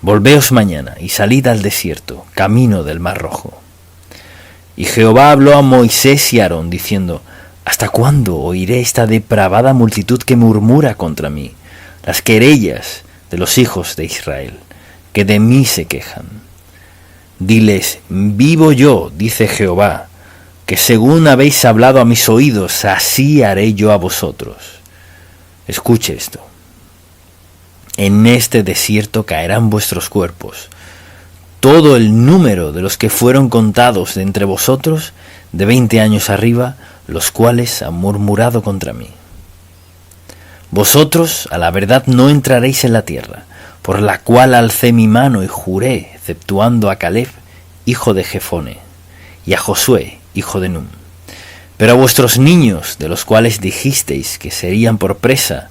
Volveos mañana y salid al desierto, camino del Mar Rojo. Y Jehová habló a Moisés y a Aarón, diciendo: ¿Hasta cuándo oiré esta depravada multitud que murmura contra mí, las querellas de los hijos de Israel, que de mí se quejan? Diles: vivo yo, dice Jehová, que según habéis hablado a mis oídos, así haré yo a vosotros. Escuche esto. En este desierto caerán vuestros cuerpos, todo el número de los que fueron contados de entre vosotros, de 20 años arriba, los cuales han murmurado contra mí. Vosotros, a la verdad, no entraréis en la tierra, por la cual alcé mi mano y juré, exceptuando a Caleb, hijo de Jefone, y a Josué, hijo de Nun. Pero a vuestros niños, de los cuales dijisteis que serían por presa,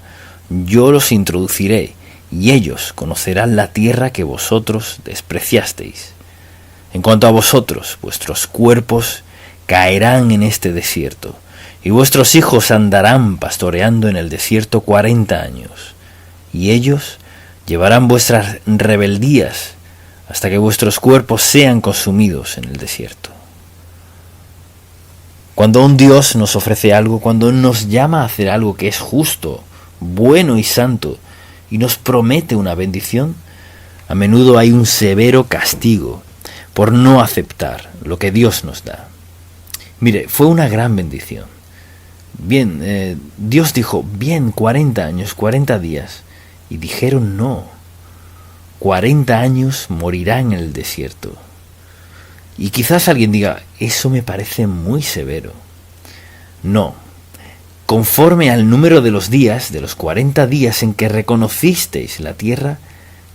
yo los introduciré, y ellos conocerán la tierra que vosotros despreciasteis. En cuanto a vosotros, vuestros cuerpos caerán en este desierto, y vuestros hijos andarán pastoreando en el desierto 40 años, y ellos llevarán vuestras rebeldías hasta que vuestros cuerpos sean consumidos en el desierto. Cuando un Dios nos ofrece algo, cuando nos llama a hacer algo que es justo, bueno y santo, y nos promete una bendición, a menudo hay un severo castigo por no aceptar lo que Dios nos da. Mire, fue una gran bendición. Bien, Dios dijo, bien, 40 años, 40 días, y dijeron no. 40 años morirán en el desierto. Y quizás alguien diga, eso me parece muy severo. No, conforme al número de los días, de los 40 días en que reconocisteis la tierra,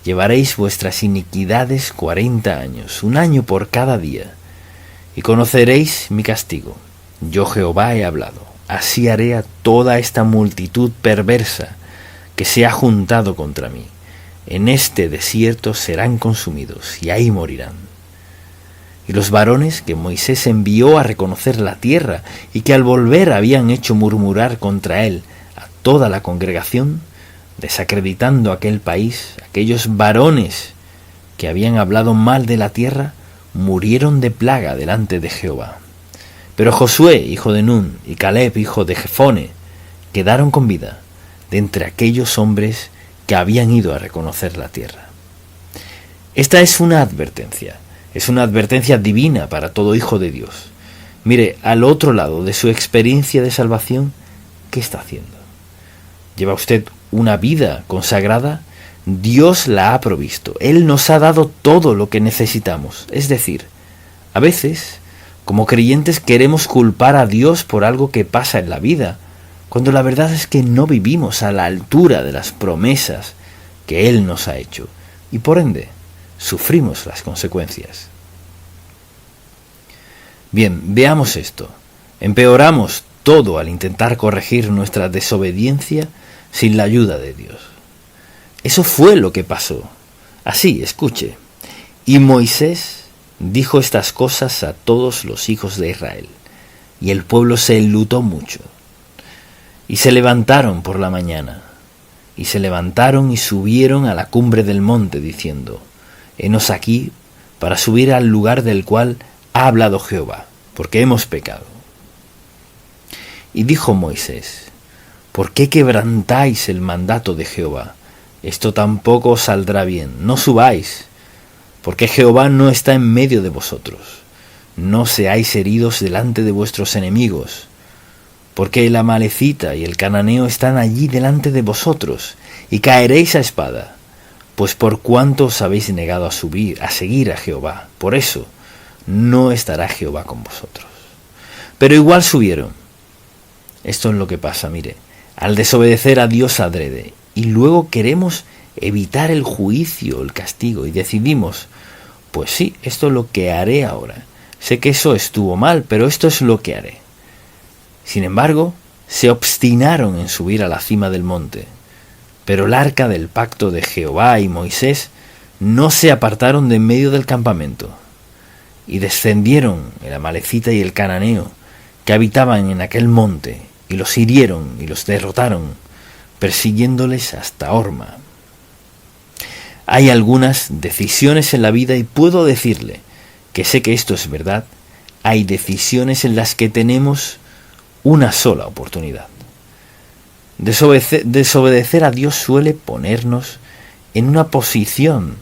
llevaréis vuestras iniquidades 40 años, 1 año por cada día, y conoceréis mi castigo. Yo Jehová he hablado, así haré a toda esta multitud perversa que se ha juntado contra mí. En este desierto serán consumidos, y ahí morirán. y los varones que Moisés envió a reconocer la tierra y que al volver habían hecho murmurar contra él a toda la congregación, desacreditando aquel país, aquellos varones que habían hablado mal de la tierra, murieron de plaga delante de Jehová. Pero Josué, hijo de Nun, y Caleb, hijo de Jefone, quedaron con vida de entre aquellos hombres que habían ido a reconocer la tierra. Esta es una advertencia divina para todo hijo de Dios. Mire, al otro lado de su experiencia de salvación, ¿qué está haciendo? ¿Lleva usted una vida consagrada? Dios la ha provisto. Él nos ha dado todo lo que necesitamos. Es decir, a veces, como creyentes, queremos culpar a Dios por algo que pasa en la vida, cuando la verdad es que no vivimos a la altura de las promesas que Él nos ha hecho, y por ende, sufrimos las consecuencias. Bien, veamos esto. Empeoramos todo al intentar corregir nuestra desobediencia sin la ayuda de Dios. Eso fue lo que pasó. Así, escuche. Y Moisés dijo estas cosas a todos los hijos de Israel, y el pueblo se enlutó mucho. Y se levantaron por la mañana, y se levantaron y subieron a la cumbre del monte, diciendo: Henos aquí para subir al lugar del cual ha hablado Jehová, porque hemos pecado. Y dijo Moisés: ¿por qué quebrantáis el mandato de Jehová? Esto tampoco os saldrá bien, no subáis, porque Jehová no está en medio de vosotros. No seáis heridos delante de vuestros enemigos, porque el amalecita y el cananeo están allí delante de vosotros, y caeréis a espada, pues por cuanto os habéis negado a seguir a Jehová, por eso no estará Jehová con vosotros. Pero igual subieron. Esto es lo que pasa, mire, al desobedecer a Dios adrede, y luego queremos evitar el juicio, el castigo, y decidimos, pues sí, esto es lo que haré ahora. Sé que eso estuvo mal, pero esto es lo que haré. Sin embargo, se obstinaron en subir a la cima del monte. Pero el arca del pacto de Jehová y Moisés no se apartaron de en medio del campamento. Y descendieron el amalecita y el cananeo que habitaban en aquel monte, y los hirieron y los derrotaron, persiguiéndoles hasta Horma. Hay algunas decisiones en la vida, y puedo decirle que sé que esto es verdad. Hay decisiones en las que tenemos una sola oportunidad. Desobedecer a Dios suele ponernos en una posición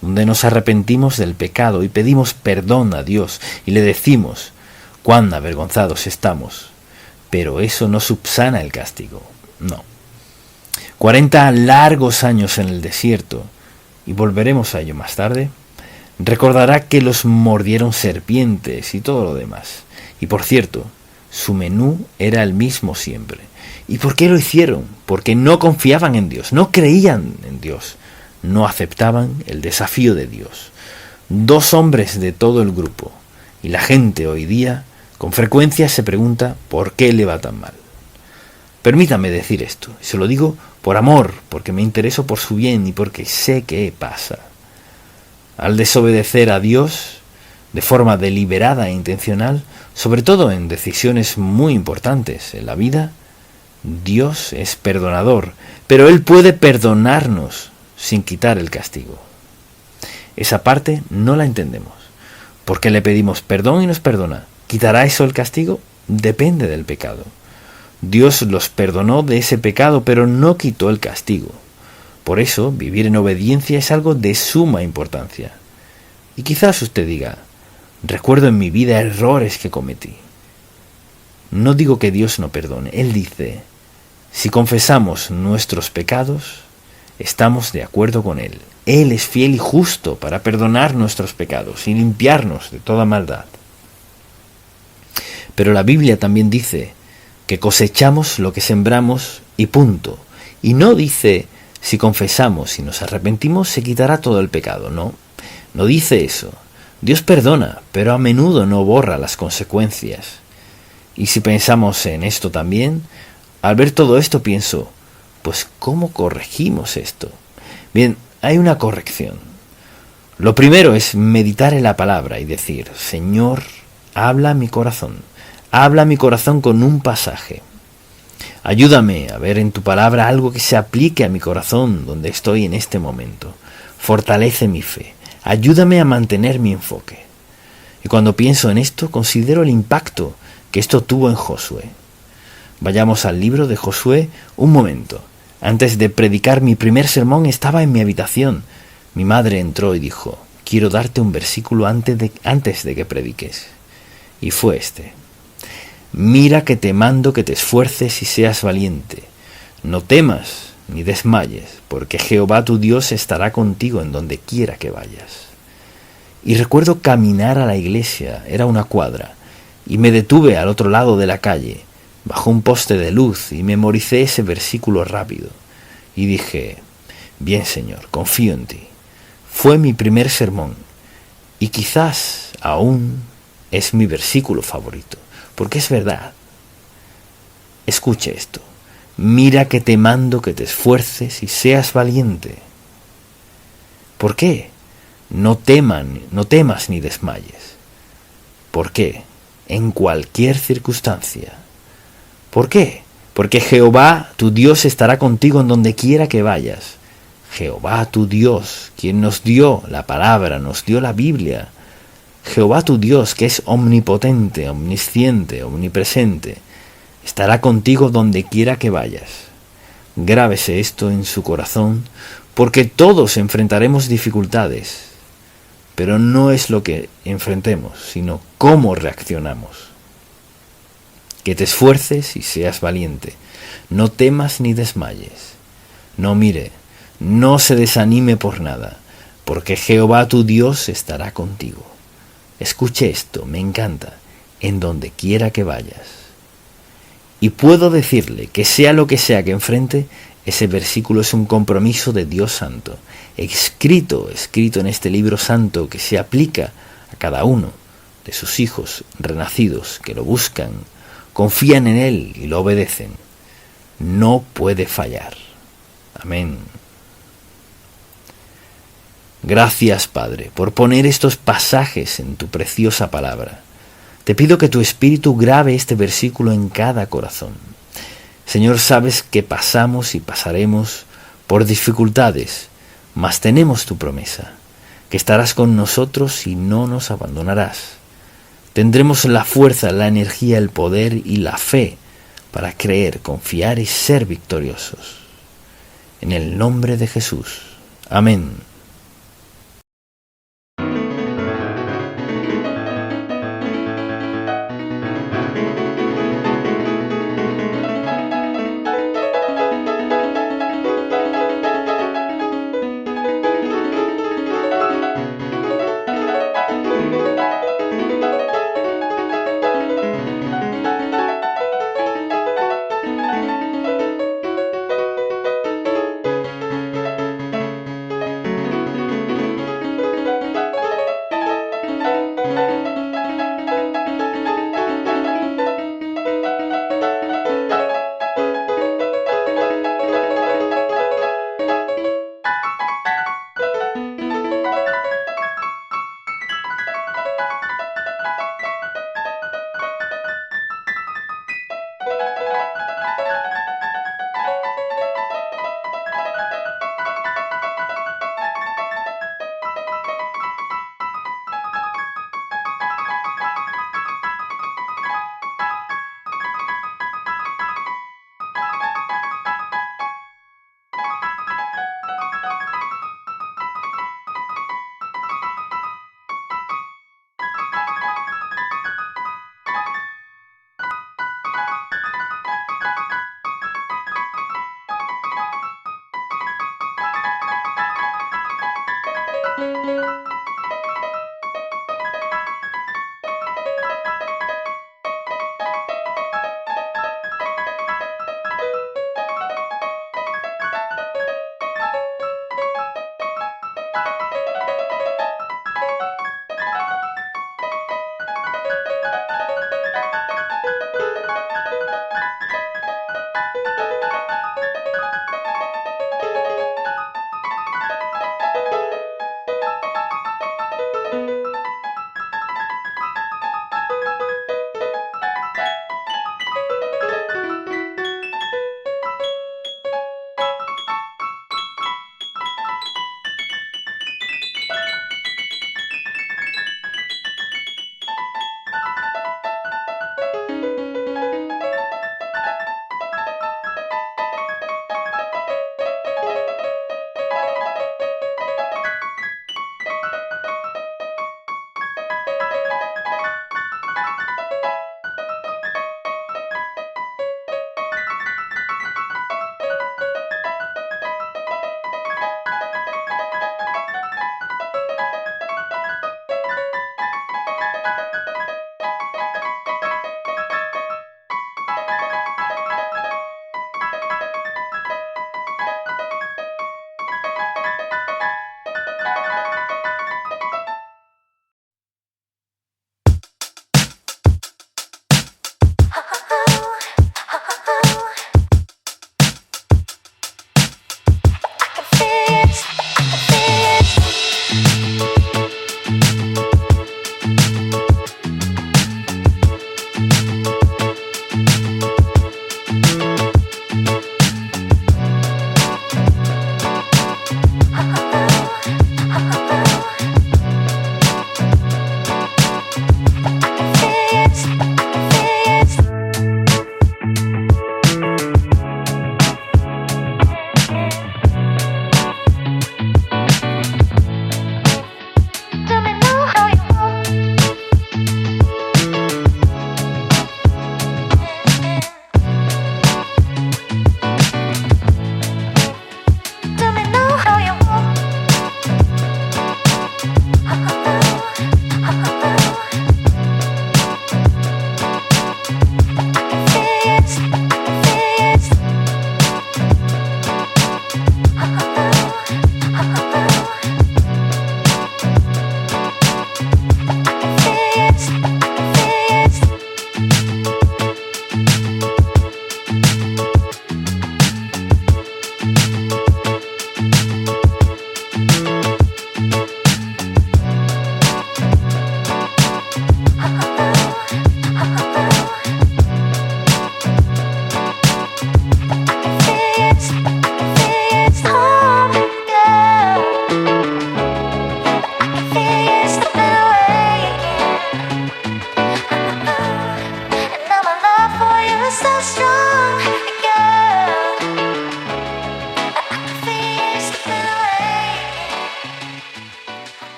donde nos arrepentimos del pecado y pedimos perdón a Dios y le decimos cuán avergonzados estamos, pero eso no subsana el castigo, no. 40 largos años en el desierto, y volveremos a ello más tarde, recordará que los mordieron serpientes y todo lo demás. Y por cierto, su menú era el mismo siempre. ¿Y por qué lo hicieron? Porque no confiaban en Dios, no creían en Dios, no aceptaban el desafío de Dios. 2 hombres de todo el grupo, y la gente hoy día con frecuencia se pregunta por qué le va tan mal. Permítame decir esto, y se lo digo por amor, porque me intereso por su bien y porque sé qué pasa. Al desobedecer a Dios de forma deliberada e intencional, sobre todo en decisiones muy importantes en la vida, Dios es perdonador, pero Él puede perdonarnos sin quitar el castigo. Esa parte no la entendemos, porque le pedimos perdón y nos perdona. ¿Quitará eso el castigo? Depende del pecado. Dios los perdonó de ese pecado, pero no quitó el castigo. Por eso, vivir en obediencia es algo de suma importancia. Y quizás usted diga: recuerdo en mi vida errores que cometí. No digo que Dios no perdone. Él dice: si confesamos nuestros pecados, estamos de acuerdo con Él. Él es fiel y justo para perdonar nuestros pecados y limpiarnos de toda maldad. Pero la Biblia también dice que cosechamos lo que sembramos y punto. Y no dice: si confesamos y nos arrepentimos se quitará todo el pecado. No, no dice eso. Dios perdona, pero a menudo no borra las consecuencias. Y si pensamos en esto también, al ver todo esto pienso, pues ¿cómo corregimos esto? Bien, hay una corrección. Lo primero es meditar en la palabra y decir: Señor, habla a mi corazón con un pasaje. Ayúdame a ver en tu palabra algo que se aplique a mi corazón donde estoy en este momento. Fortalece mi fe. Ayúdame a mantener mi enfoque. Y cuando pienso en esto, considero el impacto que esto tuvo en Josué. Vayamos al libro de Josué un momento. Antes de predicar mi primer sermón estaba en mi habitación. Mi madre entró y dijo: quiero darte un versículo antes de que prediques. Y fue este: mira que te mando que te esfuerces y seas valiente. No temas ni desmayes, porque Jehová tu Dios estará contigo en donde quiera que vayas. Y recuerdo caminar a la iglesia, era una cuadra, y me detuve al otro lado de la calle, bajo un poste de luz, y memoricé ese versículo rápido. Y dije: bien, Señor, confío en ti. Fue mi primer sermón, y quizás aún es mi versículo favorito, porque es verdad. Escuche esto: mira que te mando que te esfuerces y seas valiente. ¿Por qué? No temas ni desmayes. ¿Por qué? En cualquier circunstancia. ¿Por qué? Porque Jehová tu Dios estará contigo en donde quiera que vayas. Jehová tu Dios, quien nos dio la palabra, nos dio la Biblia. Jehová tu Dios, que es omnipotente, omnisciente, omnipresente, estará contigo donde quiera que vayas. Grábese esto en su corazón, porque todos enfrentaremos dificultades, pero no es lo que enfrentemos, sino cómo reaccionamos. Que te esfuerces y seas valiente. No temas ni desmayes. No se desanime por nada, porque Jehová tu Dios estará contigo. Escuche esto, me encanta, en donde quiera que vayas. Y puedo decirle que sea lo que sea que enfrente, ese versículo es un compromiso de Dios Santo, escrito en este libro santo que se aplica a cada uno de sus hijos renacidos que lo buscan, confían en Él y lo obedecen. No puede fallar. Amén. Gracias, Padre, por poner estos pasajes en tu preciosa palabra. Te pido que tu Espíritu grabe este versículo en cada corazón. Señor, sabes que pasamos y pasaremos por dificultades, mas tenemos tu promesa, que estarás con nosotros y no nos abandonarás. Tendremos la fuerza, la energía, el poder y la fe para creer, confiar y ser victoriosos. En el nombre de Jesús. Amén.